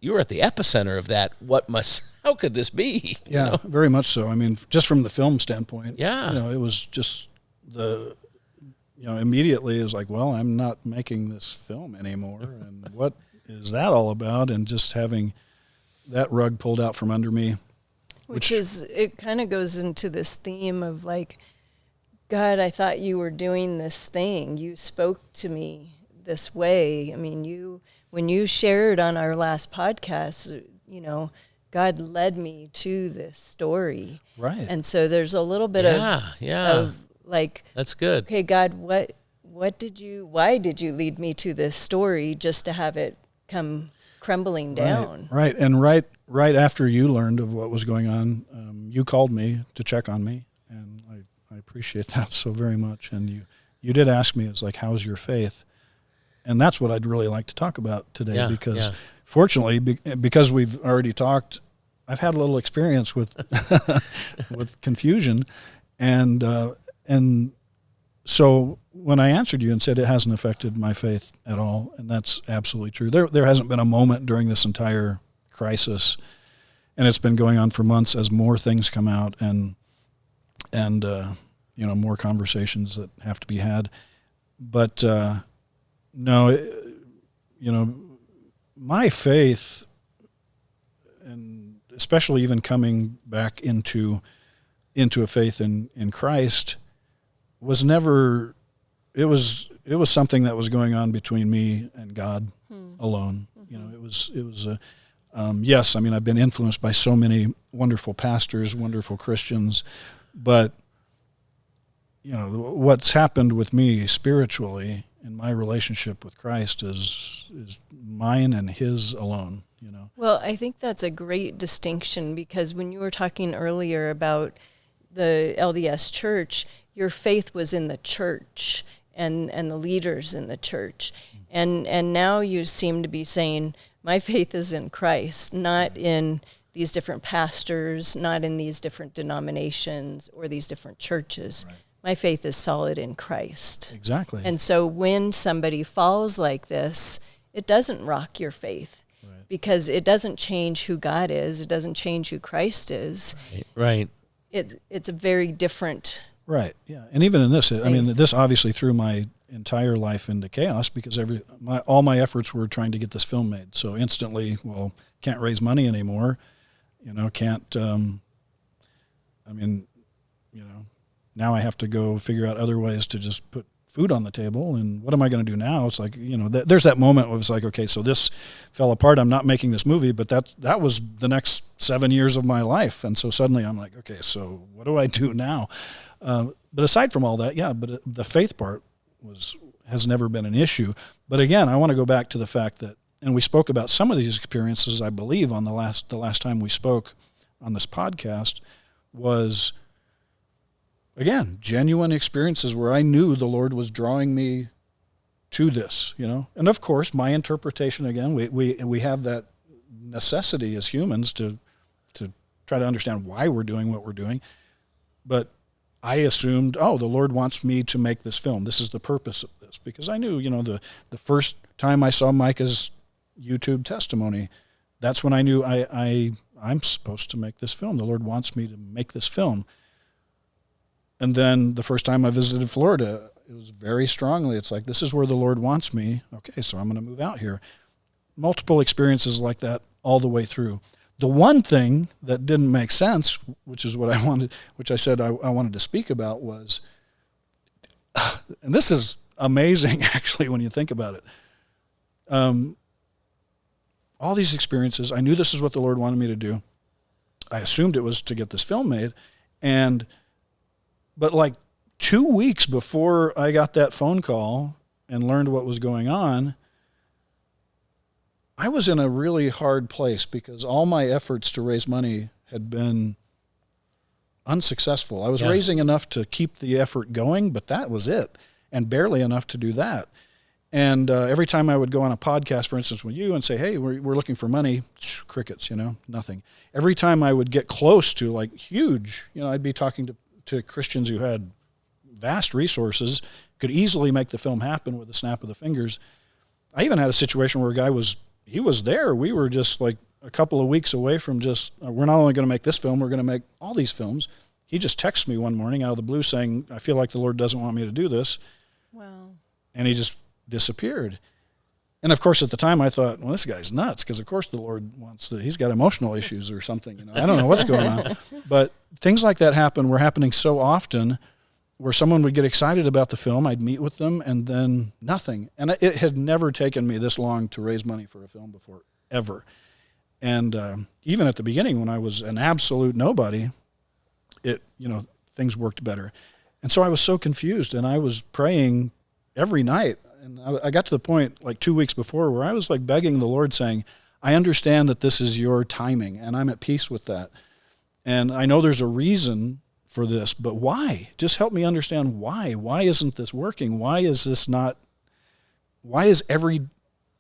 You were at the epicenter of that. How could this be? Yeah, very much so. I mean, just from the film standpoint. Yeah. It was just immediately it was like, well, I'm not making this film anymore. And what is that all about? And just having that rug pulled out from under me. Which is, it kind of goes into this theme of like, God, I thought you were doing this thing. You spoke to me this way. I mean, when you shared on our last podcast, God led me to this story. Right. And so there's a little bit of like, that's good. Okay, God, why did you lead me to this story just to have it come crumbling down? Right. And right after you learned of what was going on, you called me to check on me, and I appreciate that so very much. And you did ask me, it's like, how's your faith? And that's what I'd really like to talk about today, because fortunately, because we've already talked, I've had a little experience with with confusion, and so when I answered you and said it hasn't affected my faith at all, and that's absolutely true. There hasn't been a moment during this entire crisis, and it's been going on for months as more things come out and more conversations that have to be had. But no, my faith, and especially even coming back into a faith in Christ, was never. It was something that was going on between me and God alone. Mm-hmm. It was yes. I mean, I've been influenced by so many wonderful pastors, wonderful Christians, but what's happened with me spiritually in my relationship with Christ is mine and His alone. Well, I think that's a great distinction, because when you were talking earlier about the LDS Church, your faith was in the church and the leaders in the church. And now you seem to be saying, my faith is in Christ, not in these different pastors, not in these different denominations or these different churches. Right. My faith is solid in Christ. Exactly. And so when somebody falls like this, it doesn't rock your faith. Right. Because it doesn't change who God is. It doesn't change who Christ is. Right. It's a very different. Right. Yeah. And even in this, this obviously threw my entire life into chaos, because all my efforts were trying to get this film made. So instantly, can't raise money anymore. Can't. Now I have to go figure out other ways to just put food on the table. And what am I going to do now? It's like, there's that moment where it's like, okay, so this fell apart. I'm not making this movie, but that was the next 7 years of my life. And so suddenly I'm like, okay, so what do I do now? But aside from all that, but the faith part has never been an issue. But again, I want to go back to the fact that, and we spoke about some of these experiences, I believe, on the last time we spoke on this podcast, was, again, genuine experiences where I knew the Lord was drawing me to this, And of course, my interpretation, again, we have that necessity as humans to try to understand why we're doing what we're doing. But I assumed, the Lord wants me to make this film. This is the purpose of this. Because I knew, the first time I saw Micah's YouTube testimony, that's when I knew I'm supposed to make this film. The Lord wants me to make this film. And then the first time I visited Florida, it was very strongly, it's like, this is where the Lord wants me. Okay, so I'm going to move out here. Multiple experiences like that all the way through. The one thing that didn't make sense, which is what I wanted, which I said I wanted to speak about, was, and this is amazing actually when you think about it. All these experiences, I knew this is what the Lord wanted me to do. I assumed it was to get this film made, but like 2 weeks before I got that phone call and learned what was going on, I was in a really hard place, because all my efforts to raise money had been unsuccessful. I was raising enough to keep the effort going, but that was it, and barely enough to do that. And every time I would go on a podcast, for instance, with you, and say, hey, we're looking for money, crickets, nothing. Every time I would get close to, like, huge, I'd be talking to Christians who had vast resources, could easily make the film happen with a snap of the fingers. I even had a situation where a guy was there. We were just like a couple of weeks away from we're not only going to make this film, we're going to make all these films. He just texted me one morning out of the blue saying, I feel like the Lord doesn't want me to do this. Wow. And he just disappeared. And of course, at the time, I thought, well, this guy's nuts, because of course the Lord he's got emotional issues or something. I don't know what's going on. But things like that were happening so often, where someone would get excited about the film, I'd meet with them, and then nothing. And it had never taken me this long to raise money for a film before, ever. And even at the beginning, when I was an absolute nobody, things worked better. And so I was so confused, and I was praying every night. And I got to the point like 2 weeks before where I was like begging the Lord, saying, I understand that this is your timing, and I'm at peace with that. And I know there's a reason for this, but why? Just help me understand why. Why isn't this working? Why is every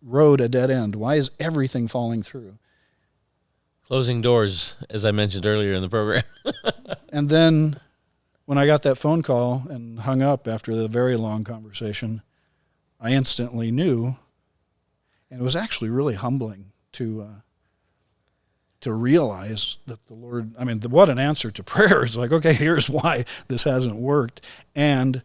road a dead end? Why is everything falling through? Closing doors, as I mentioned earlier in the program. And then when I got that phone call and hung up after the very long conversation, I instantly knew, and it was actually really humbling to realize that the Lord, what an answer to prayer. It's like, okay, here's why this hasn't worked, and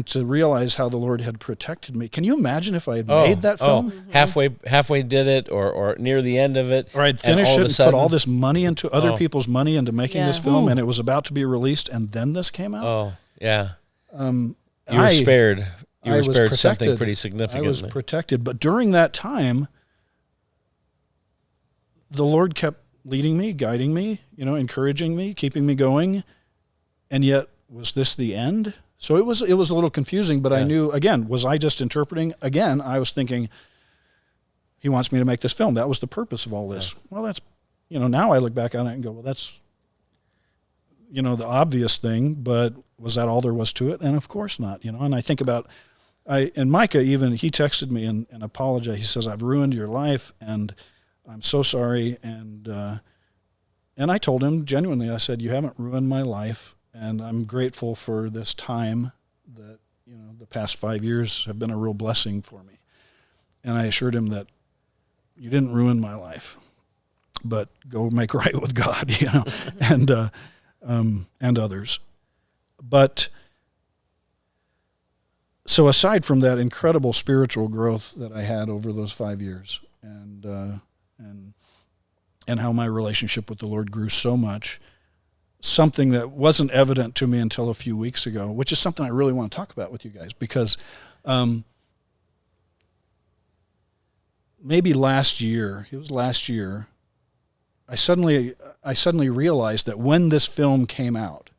to realize how the Lord had protected me. Can you imagine if I had made that film? Halfway did it, or near the end of it, or I'd finished it and put all this money into other people's money into making this film, and it was about to be released, and then this came out? Oh, yeah. You were spared. You were spared something pretty significant. I was protected. But during that time, the Lord kept leading me, guiding me, encouraging me, keeping me going. And yet, was this the end? So it was a little confusing, but I knew, again, was I just interpreting? Again, I was thinking, he wants me to make this film. That was the purpose of all this. Yeah. Well, that's, now I look back on it and go, well, that's, the obvious thing, but was that all there was to it? And of course not, and I think about, and Micah even, he texted me and apologized. He says, I've ruined your life, and I'm so sorry. And I told him genuinely, I said, you haven't ruined my life, and I'm grateful for this time that, the past 5 years have been a real blessing for me. And I assured him that you didn't ruin my life, but go make right with God, and others. But so aside from that incredible spiritual growth that I had over those 5 years, and how my relationship with the Lord grew so much, something that wasn't evident to me until a few weeks ago, which is something I really want to talk about with you guys, because maybe last year, I suddenly realized that when this film came out,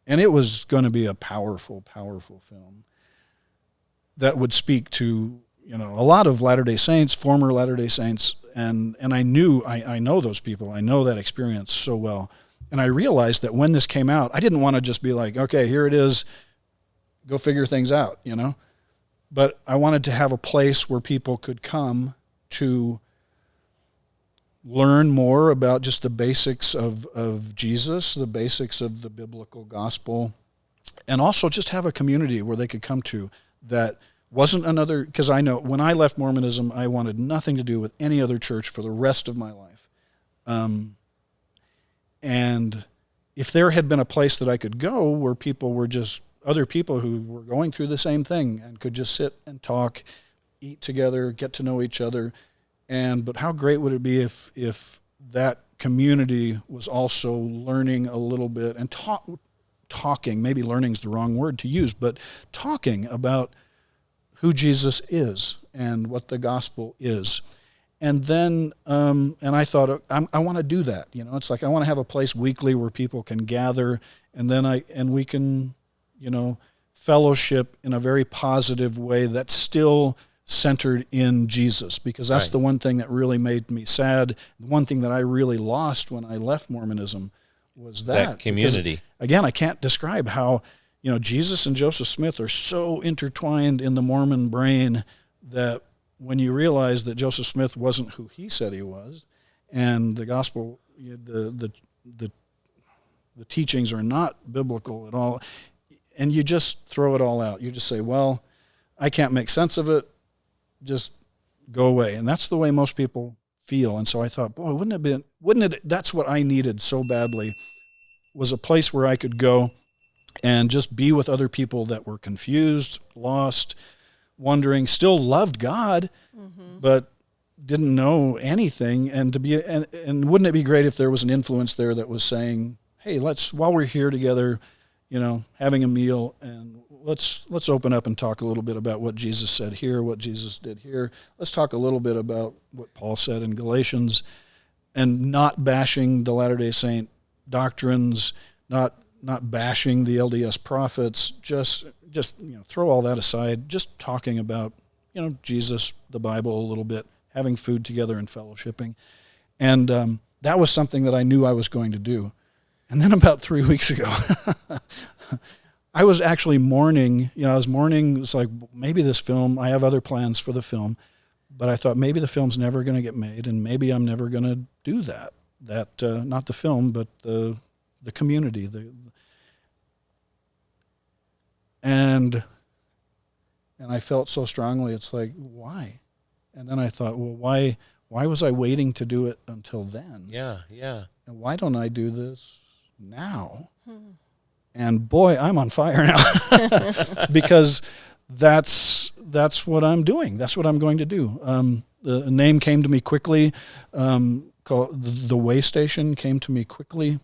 and it was going to be a powerful, powerful film that would speak to, a lot of Latter-day Saints, former Latter-day Saints, and I know those people. I know that experience so well. And I realized that when this came out, I didn't want to just be like, okay, here it is, go figure things out, But I wanted to have a place where people could come to learn more about just the basics of Jesus, the basics of the biblical gospel, and also just have a community where they could come to that wasn't another, because I know when I left Mormonism, I wanted nothing to do with any other church for the rest of my life. And if there had been a place that I could go where people were just other people who were going through the same thing and could just sit and talk, eat together, get to know each other, but how great would it be if that community was also learning a little bit and talking, maybe learning's the wrong word to use, but talking about who Jesus is and what the gospel is. And then, and I thought, I want to do that. It's like I want to have a place weekly where people can gather, and we can, fellowship in a very positive way that's still centered in Jesus, because that's the one thing that really made me sad. The one thing that I really lost when I left Mormonism was that community. Because, again, I can't describe how, Jesus and Joseph Smith are so intertwined in the Mormon brain that when you realize that Joseph Smith wasn't who he said he was, and the gospel, the teachings are not biblical at all, and you just throw it all out. You just say, well, I can't make sense of it, just go away. And that's the way most people feel. And so I thought, boy, wouldn't it, that's what I needed so badly, was a place where I could go and just be with other people that were confused, lost, wondering, still loved God, but didn't know anything. And and wouldn't it be great if there was an influence there that was saying, hey, while we're here together, having a meal, and let's open up and talk a little bit about what Jesus said here, what Jesus did here. Let's talk a little bit about what Paul said in Galatians, and not bashing the Latter-day Saint doctrines, not bashing the LDS prophets, just throw all that aside, just talking about, Jesus, the Bible a little bit, having food together and fellowshipping. And that was something that I knew I was going to do. And then about 3 weeks ago, I was actually mourning. I was mourning. It's like, maybe this film, I have other plans for the film, but I thought maybe the film's never going to get made, and maybe I'm never going to do that. Not the film, but the community. And I felt so strongly, it's like, why? And then I thought, well, why was I waiting to do it until then? Yeah. And why don't I do this now? And boy, I'm on fire now because that's what I'm doing. That's what I'm going to do. The name came to me quickly. Called the Way Station came to me quickly,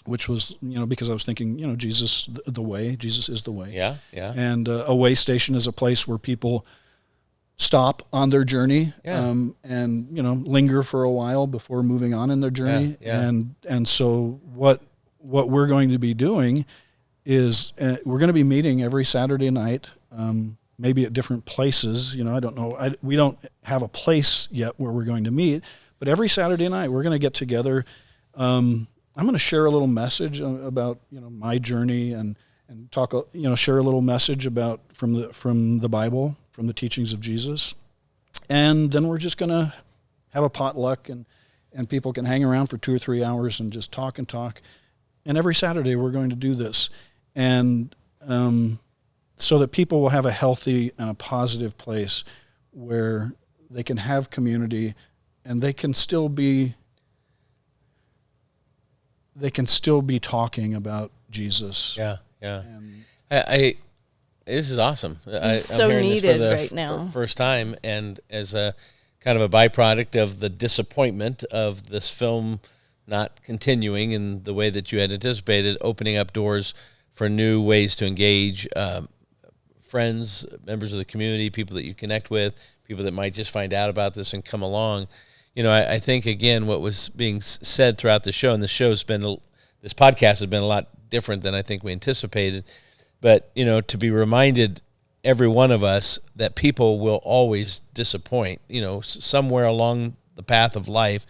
which was, because I was thinking, Jesus, the way, Jesus is the way. Yeah. And a way station is a place where people stop on their journey, and linger for a while before moving on in their journey. Yeah. And so what we're going to be doing is we're going to be meeting every Saturday night, maybe at different places. I don't know. We don't have a place yet where we're going to meet, but every Saturday night we're going to get together. I'm going to share a little message about my journey and talk, share a little message about from the Bible, from the teachings of Jesus, and then we're just going to have a potluck and people can hang around for 2 or 3 hours and just talk and talk. And every Saturday we're going to do this, and so that people will have a healthy and a positive place where they can have community, and they can still be talking about Jesus. Yeah. And This is awesome. So I'm hearing needed this for the right now. First time, and as a kind of a byproduct of the disappointment of this film not continuing in the way that you had anticipated, opening up doors for new ways to engage friends, members of the community, people that you connect with, people that might just find out about this and come along. I think, again, what was being said throughout the show, and this podcast has been a lot different than I think we anticipated, but, to be reminded, every one of us, that people will always disappoint. Somewhere along the path of life,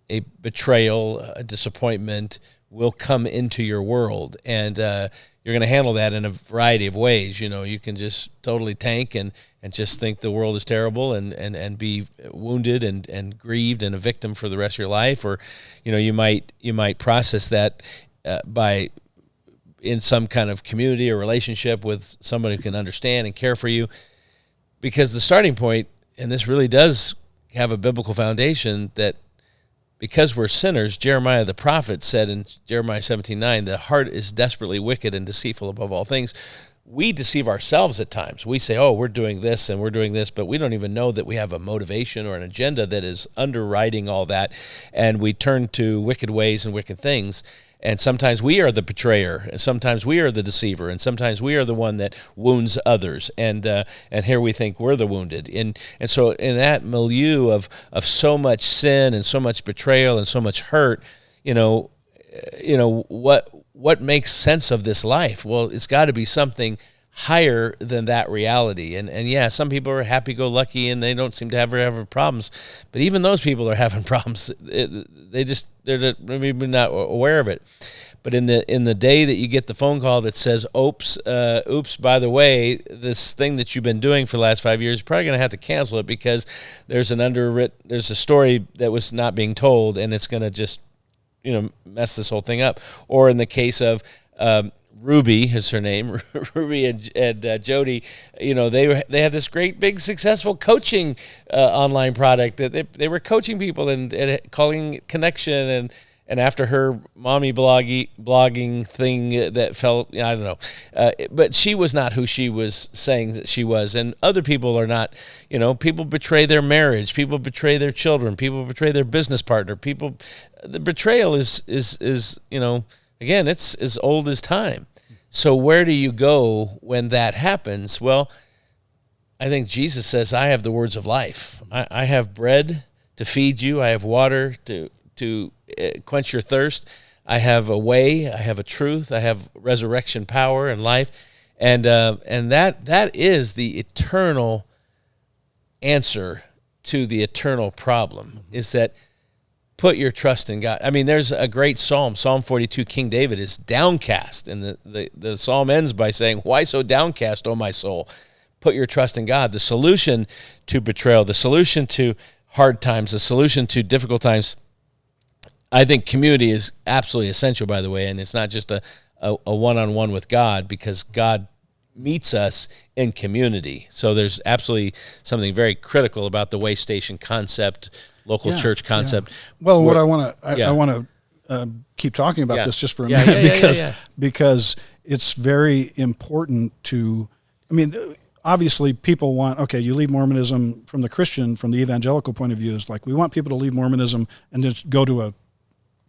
a betrayal, a disappointment will come into your world, and you're going to handle that in a variety of ways. You can just totally tank and just think the world is terrible and be wounded and grieved and a victim for the rest of your life, or you might process that by in some kind of community or relationship with someone who can understand and care for you, because the starting point, and this really does have a biblical foundation, that because we're sinners, Jeremiah the prophet said in Jeremiah 17:9, the heart is desperately wicked and deceitful above all things. We deceive ourselves at times. We say, oh, we're doing this and we're doing this, but we don't even know that we have a motivation or an agenda that is underwriting all that, and we turn to wicked ways and wicked things. And sometimes we are the betrayer, and sometimes we are the deceiver, and sometimes we are the one that wounds others. And here we think we're the wounded. And so in that milieu of so much sin and so much betrayal and so much hurt, what makes sense of this life? Well, it's got to be something higher than that reality. And yeah, some people are happy-go-lucky and they don't seem to ever have problems. But even those people are having problems. They're maybe not aware of it. But in the day that you get the phone call that says, oops, by the way, this thing that you've been doing for the last 5 years, you're probably going to have to cancel it because there's a story that was not being told, and it's going to just mess this whole thing up. Or in the case of Ruby is her name. Ruby and Jody, they had this great, big, successful coaching online product that they were coaching people and calling it Connection, and after her mommy blogging thing that fell, I don't know, but she was not who she was saying that she was, and other people are not. People betray their marriage, people betray their children, people betray their business partner. The betrayal is again, it's as old as time. So where do you go when that happens? Well, I think Jesus says, I have the words of life. I have bread to feed you. I have water to quench your thirst. I have a way. I have a truth. I have resurrection power and life. And that is the eternal answer to the eternal problem, is that put your trust in God. I mean, there's a great psalm, Psalm 42, King David is downcast. And the psalm ends by saying, why so downcast, O my soul? Put your trust in God. The solution to betrayal, the solution to hard times, the solution to difficult times, I think community is absolutely essential, by the way, and it's not just a one-on-one with God, because God meets us in community. So there's absolutely something very critical about the way station concept, local church concept. Yeah. Well, what I want to keep talking about this just for a minute, because it's very important to, I mean, obviously people want, okay, you leave Mormonism from the evangelical point of view, is like, we want people to leave Mormonism and just go to a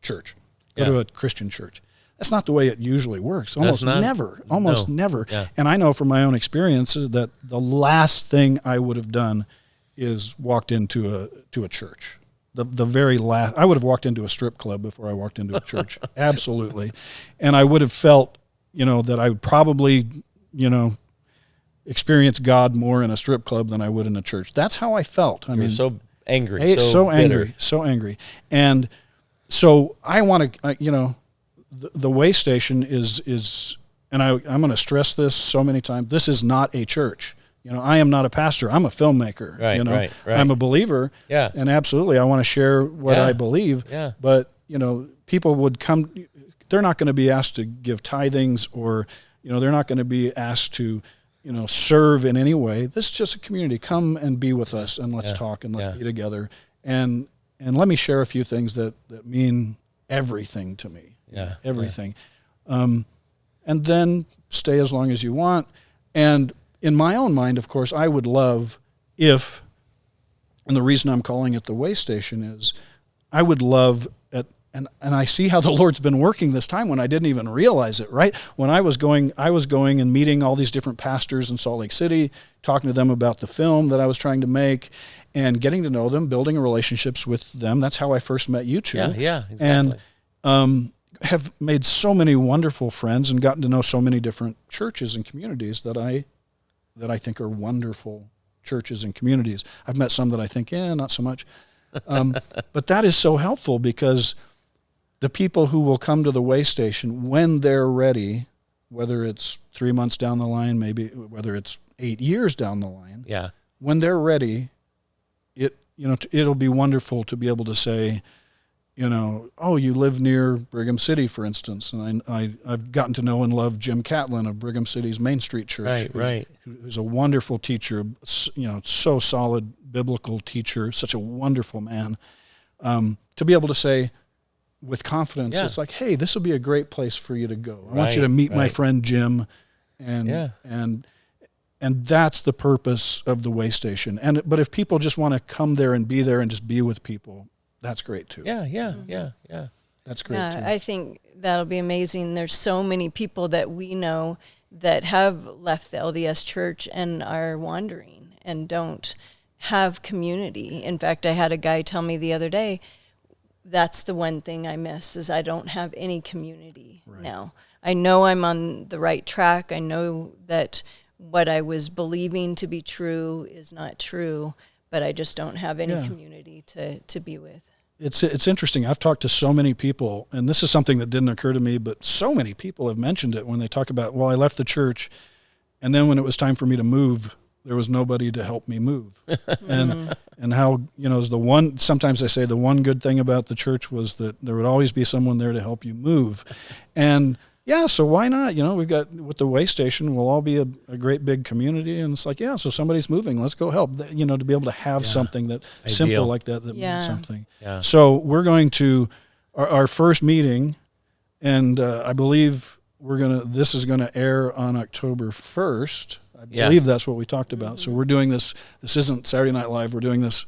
church, go to a Christian church. That's not the way it usually works. Almost never. Yeah. And I know from my own experience that the last thing I would have done is walked into a church. The very last, I would have walked into a strip club before I walked into a church. Absolutely. And I would have felt, that I would probably, experience God more in a strip club than I would in a church. That's how I felt. I mean, so angry, so bitter. angry. And so I want to, the way station is, and I'm going to stress this so many times, this is not a church. I am not a pastor. I'm a filmmaker. Right. I'm a believer. Yeah. And absolutely, I want to share what I believe. Yeah. But, people would come, they're not going to be asked to give tithings, or, they're not going to be asked to, serve in any way. This is just a community. Come and be with us, and let's talk, and let's be together. And let me share a few things that mean everything to me. Yeah. Everything. And then stay as long as you want. And in my own mind, of course, I would love if, and the reason I'm calling it the way station is, I would love and I see how the Lord's been working this time when I didn't even realize it, right? When I was going and meeting all these different pastors in Salt Lake City, talking to them about the film that I was trying to make, and getting to know them, building relationships with them. That's how I first met you two. Yeah, exactly. And have made so many wonderful friends and gotten to know so many different churches and communities that I think are wonderful churches and communities. I've met some that I think, not so much. But that is so helpful, because the people who will come to the way station when they're ready, whether it's 3 months down the line, maybe whether it's 8 years down the line, when they're ready, it'll be wonderful to be able to say, oh, you live near Brigham City, for instance, and I've gotten to know and love Jim Catlin of Brigham City's Main Street Church, who's a wonderful teacher, so solid biblical teacher, such a wonderful man, to be able to say with confidence, it's like, hey, this will be a great place for you to go. I want you to meet my friend Jim, and that's the purpose of the way station. But if people just want to come there and be there and just be with people, that's great too. Yeah. That's great too. I think that'll be amazing. There's so many people that we know that have left the LDS church and are wandering and don't have community. In fact, I had a guy tell me the other day, that's the one thing I miss, is I don't have any community now. I know I'm on the right track. I know that what I was believing to be true is not true, but I just don't have any community to be with. It's interesting. I've talked to so many people, and this is something that didn't occur to me, but so many people have mentioned it when they talk about, well, I left the church, and then when it was time for me to move, there was nobody to help me move. And how, is the one, sometimes I say the one good thing about the church was that there would always be someone there to help you move. And so why not? We've got, with the way station, we'll all be a great big community, and it's like, so somebody's moving, let's go help, to be able to have something that simple like that means something. So we're going to, our first meeting, and I believe this is gonna air on October 1st. I believe that's what we talked about. Mm-hmm. So we're doing this. This isn't Saturday Night Live. We're doing this,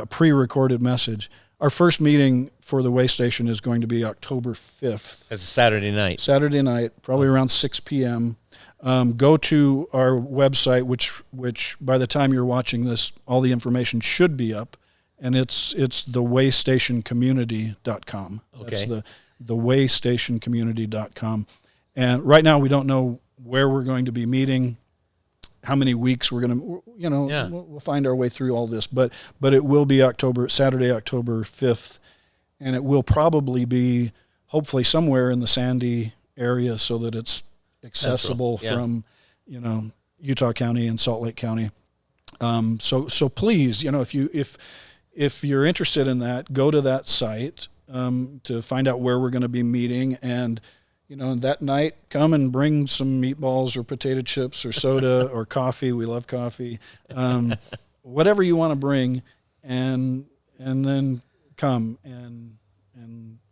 pre-recorded message. Our first meeting for the Way Station is going to be October 5th. That's a Saturday night. Saturday night, probably around 6 p.m. Go to our website, which by the time you're watching this, all the information should be up, and it's thewaystationcommunity.com. Okay. That's thewaystationcommunity.com. And right now we don't know where we're going to be meeting, how many weeks we're going to, we'll find our way through all this. But it will be Saturday, October 5th, and it will probably be hopefully somewhere in the Sandy area so that it's accessible from, Utah County and Salt Lake County. So please, if you're interested in that, go to that site to find out where we're going to be meeting, and that night, come and bring some meatballs or potato chips or soda or coffee. We love coffee. Whatever you want to bring, and then come. And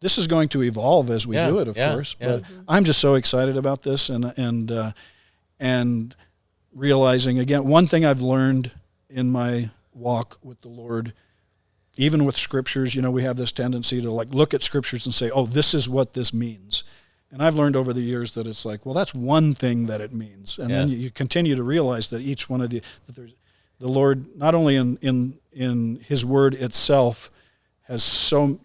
this is going to evolve as we do it, of course. But I'm just so excited about this, and realizing, again, one thing I've learned in my walk with the Lord, even with scriptures, we have this tendency to like look at scriptures and say, oh, this is what this means. And I've learned over the years that it's like, well, that's one thing that it means. And then you continue to realize that each one of that there's the Lord, not only in his word itself, has so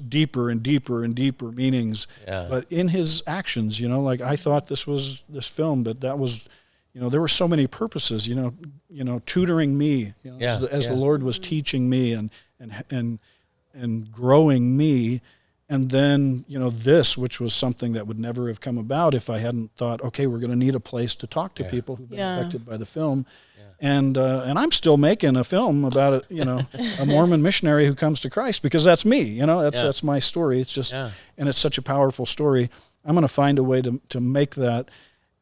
deeper and deeper and deeper meanings, but in his actions, like I thought this was this film, but that was, there were so many purposes, tutoring me, as the Lord was teaching me and growing me. And then, this, which was something that would never have come about if I hadn't thought, okay, we're going to need a place to talk to people who've been affected by the film. And I'm still making a film about a Mormon missionary who comes to Christ, because that's me, that's my story. It's just, and it's such a powerful story. I'm going to find a way to make that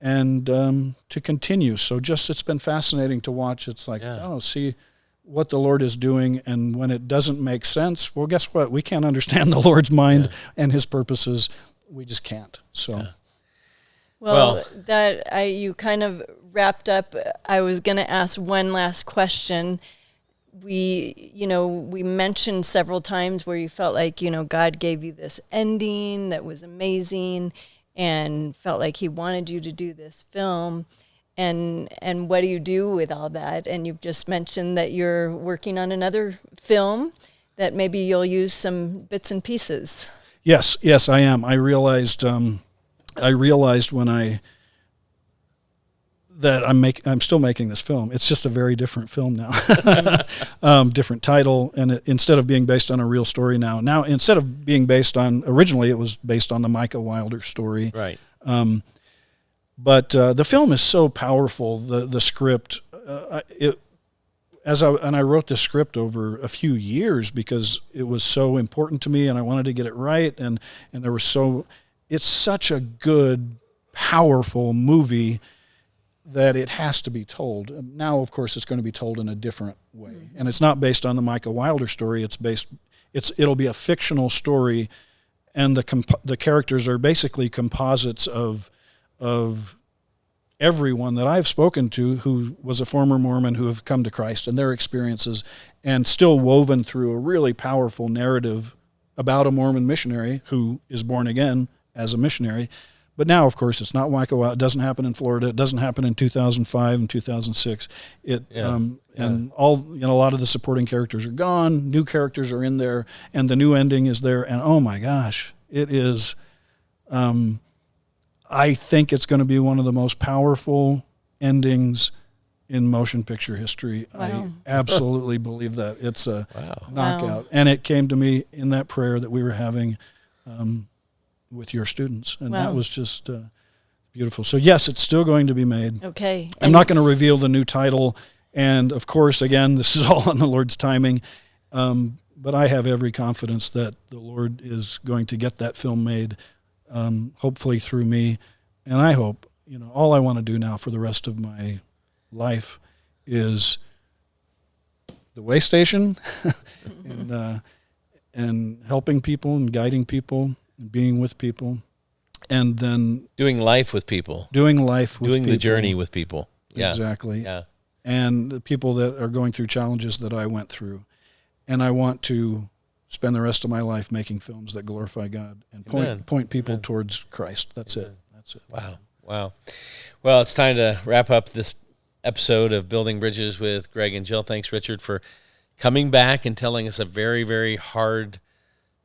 and to continue. So it's been fascinating to watch. It's like, see what the Lord is doing, and when it doesn't make sense, well, guess what? We can't understand the Lord's mind and his purposes. We just can't. So, you kind of wrapped up. I was going to ask one last question. We mentioned several times where you felt like, God gave you this ending that was amazing and felt like he wanted you to do this film. And what do you do with all that? And you've just mentioned that you're working on another film that maybe you'll use some bits and pieces. Yes, I am. I realized when I'm still making this film. It's just a very different film now, different title, and instead of being based on a real story now instead of being based on, originally it was based on the Micah Wilder story, right? But the film is so powerful. The script, I wrote the script over a few years because it was so important to me, and I wanted to get it right. And it's such a good, powerful movie that it has to be told. Now, of course, it's going to be told in a different way, and it's not based on the Micah Wilder story. It'll be a fictional story, and the characters are basically composites of everyone that I've spoken to who was a former Mormon who have come to Christ and their experiences, and still woven through a really powerful narrative about a Mormon missionary who is born again as a missionary. But now, of course, it's not Micah Wilder. It doesn't happen in Florida. It doesn't happen in 2005 and 2006. And all, a lot of the supporting characters are gone. New characters are in there, and the new ending is there. And oh my gosh, it is. I think it's going to be one of the most powerful endings in motion picture history. Wow. I absolutely believe that. It's a knockout. Wow. And it came to me in that prayer that we were having with your students. And that was just beautiful. So yes, it's still going to be made. Okay. I'm not going to reveal the new title. And of course, again, this is all on the Lord's timing. But I have every confidence that the Lord is going to get that film made, hopefully through me. And I hope, all I want to do now for the rest of my life is the Way Station and helping people and guiding people and being with people, and then Doing life with people. doing life with Doing people. the journey with people. Yeah. Exactly. Yeah. And the people that are going through challenges that I went through. And I want to spend the rest of my life making films that glorify God and Amen. point people Amen. towards Christ. That's Amen. it. That's it. Wow. Wow. Well, it's time to wrap up this episode of Building Bridges with Greg and Jill. Thanks, Richard, for coming back and telling us a very, very hard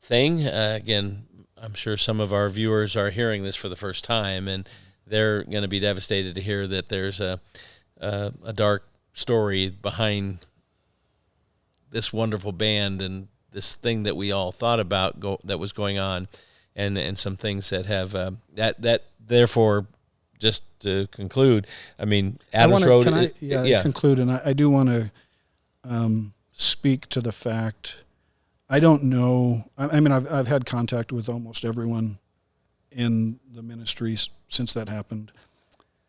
thing. Again, I'm sure some of our viewers are hearing this for the first time, and they're going to be devastated to hear that there's a dark story behind this wonderful band and this thing that we all thought about that was going on, and some things that have that therefore, just to conclude, I mean, Adams Road. Can I conclude? And I do want to speak to the fact. I don't know. I mean, I've had contact with almost everyone in the ministries since that happened.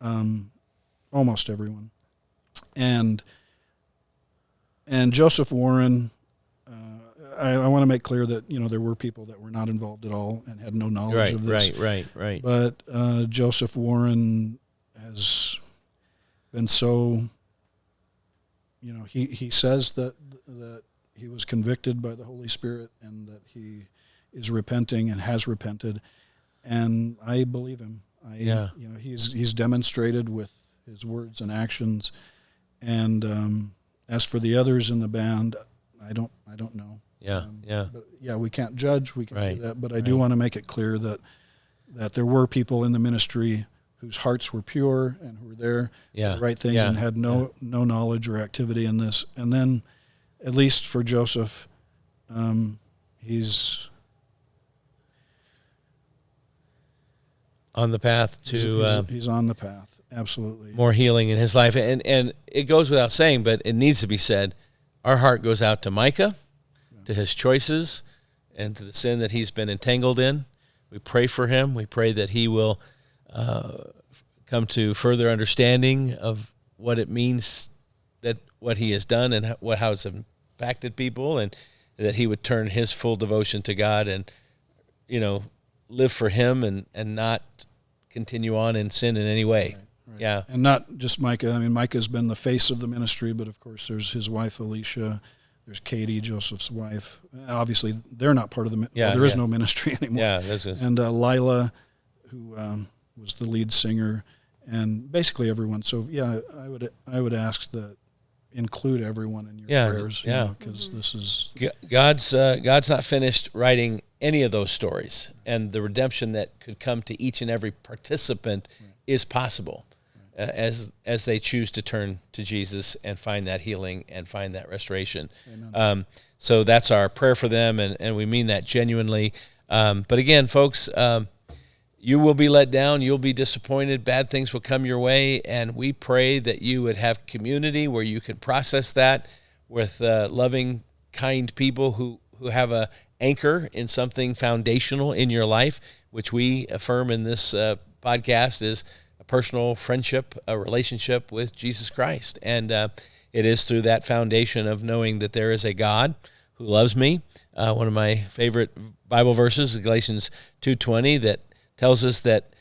Almost everyone, and Joseph Warren. I want to make clear that there were people that were not involved at all and had no knowledge of this. Right. But Joseph Warren has been so. He says that he was convicted by the Holy Spirit and that he is repenting and has repented, and I believe him. He's demonstrated with his words and actions, and as for the others in the band, I don't know. But we can't judge. We can't do that. But I do want to make it clear that there were people in the ministry whose hearts were pure and who were there for the right things and had no knowledge or activity in this. And then, at least for Joseph, he's on the path to he's on the path, absolutely. more healing in his life. And it goes without saying, but it needs to be said, our heart goes out to Micah, to his choices, and to the sin that he's been entangled in. We pray for him. We pray that he will come to further understanding of what it means, that what he has done and how it's impacted people, and that he would turn his full devotion to God and, live for him and not continue on in sin in any way. Right. Yeah. And not just Micah. I mean, Micah's been the face of the ministry, but of course there's his wife, Alicia. There's Katie, Joseph's wife. Obviously, they're not part of the there is no ministry anymore. Yeah, this is. And Lila, who was the lead singer, and basically everyone. So, I would ask that include everyone in your prayers. Because this is... God's not finished writing any of those stories, and the redemption that could come to each and every participant is possible. As they choose to turn to Jesus and find that healing and find that restoration. So that's our prayer for them, and we mean that genuinely. But again, folks, you will be let down. You'll be disappointed. Bad things will come your way, and we pray that you would have community where you can process that with loving, kind people who have a anchor in something foundational in your life, which we affirm in this podcast is a personal friendship, a relationship with Jesus Christ. And it is through that foundation of knowing that there is a God who loves me. One of my favorite Bible verses, Galatians 2:20, that tells us that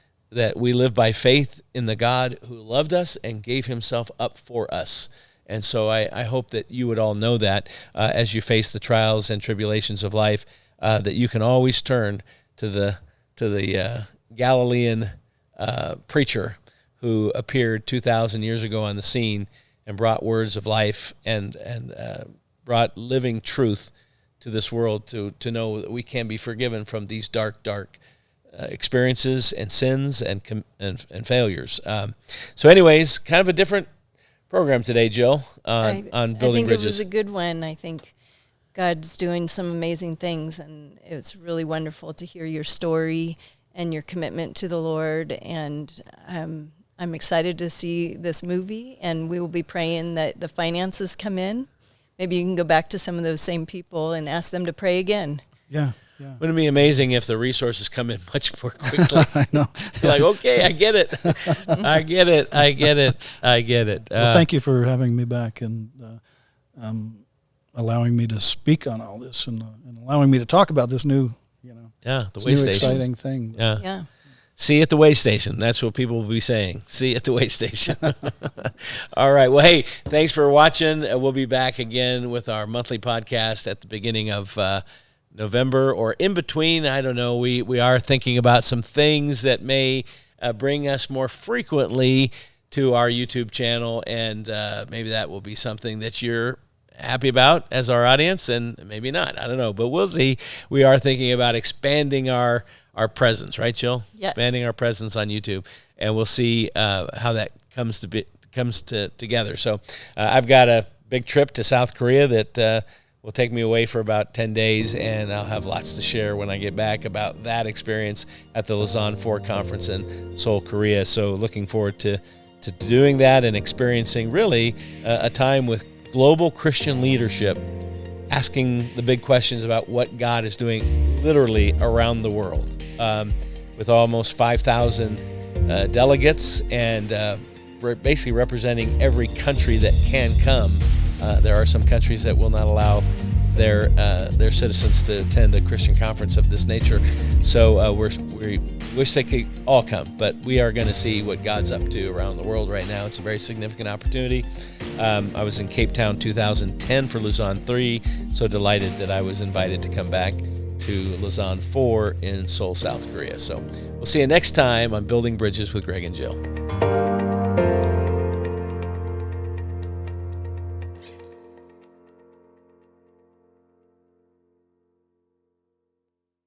we live by faith in the God who loved us and gave himself up for us. And so I hope that you would all know that as you face the trials and tribulations of life, that you can always turn to the Galilean preacher who appeared 2,000 years ago on the scene and brought words of life and brought living truth to this world to know that we can be forgiven from these dark experiences and sins and failures. So anyways, kind of a different program today, Jill, on Building Bridges. I think it was a good one. I think God's doing some amazing things, and it's really wonderful to hear your story and your commitment to the Lord. And I'm excited to see this movie, and we will be praying that the finances come in. Maybe you can go back to some of those same people and ask them to pray again. Yeah. Wouldn't it be amazing if the resources come in much more quickly? I know. Like, okay, I get it. I get it. Well, thank you for having me back, and allowing me to speak on all this and allowing me to talk about this new, the this way new station. exciting thing. Yeah. See you at the way station. That's what people will be saying. See you at the way station. All right. Well, hey, thanks for watching. We'll be back again with our monthly podcast at the beginning of November or in between. I don't know. We are thinking about some things that may bring us more frequently to our YouTube channel, and maybe that will be something that you're happy about as our audience, and maybe not. I don't know, but we'll see. We are thinking about expanding our presence, right, Jill? Yeah. Expanding our presence on YouTube, and we'll see how that comes together. So I've got a big trip to South Korea that will take me away for about 10 days, and I'll have lots to share when I get back about that experience at the Lausanne 4 conference in Seoul, Korea. So looking forward to doing that and experiencing really a time with global Christian leadership, asking the big questions about what God is doing literally around the world, with almost 5,000 delegates and basically representing every country that can come. There are some countries that will not allow their citizens to attend a Christian conference of this nature. So we wish they could all come, but we are going to see what God's up to around the world right now. It's a very significant opportunity. I was in Cape Town 2010 for Lausanne 3, so delighted that I was invited to come back to Lausanne 4 in Seoul, South Korea. So we'll see you next time on Building Bridges with Greg and Jill.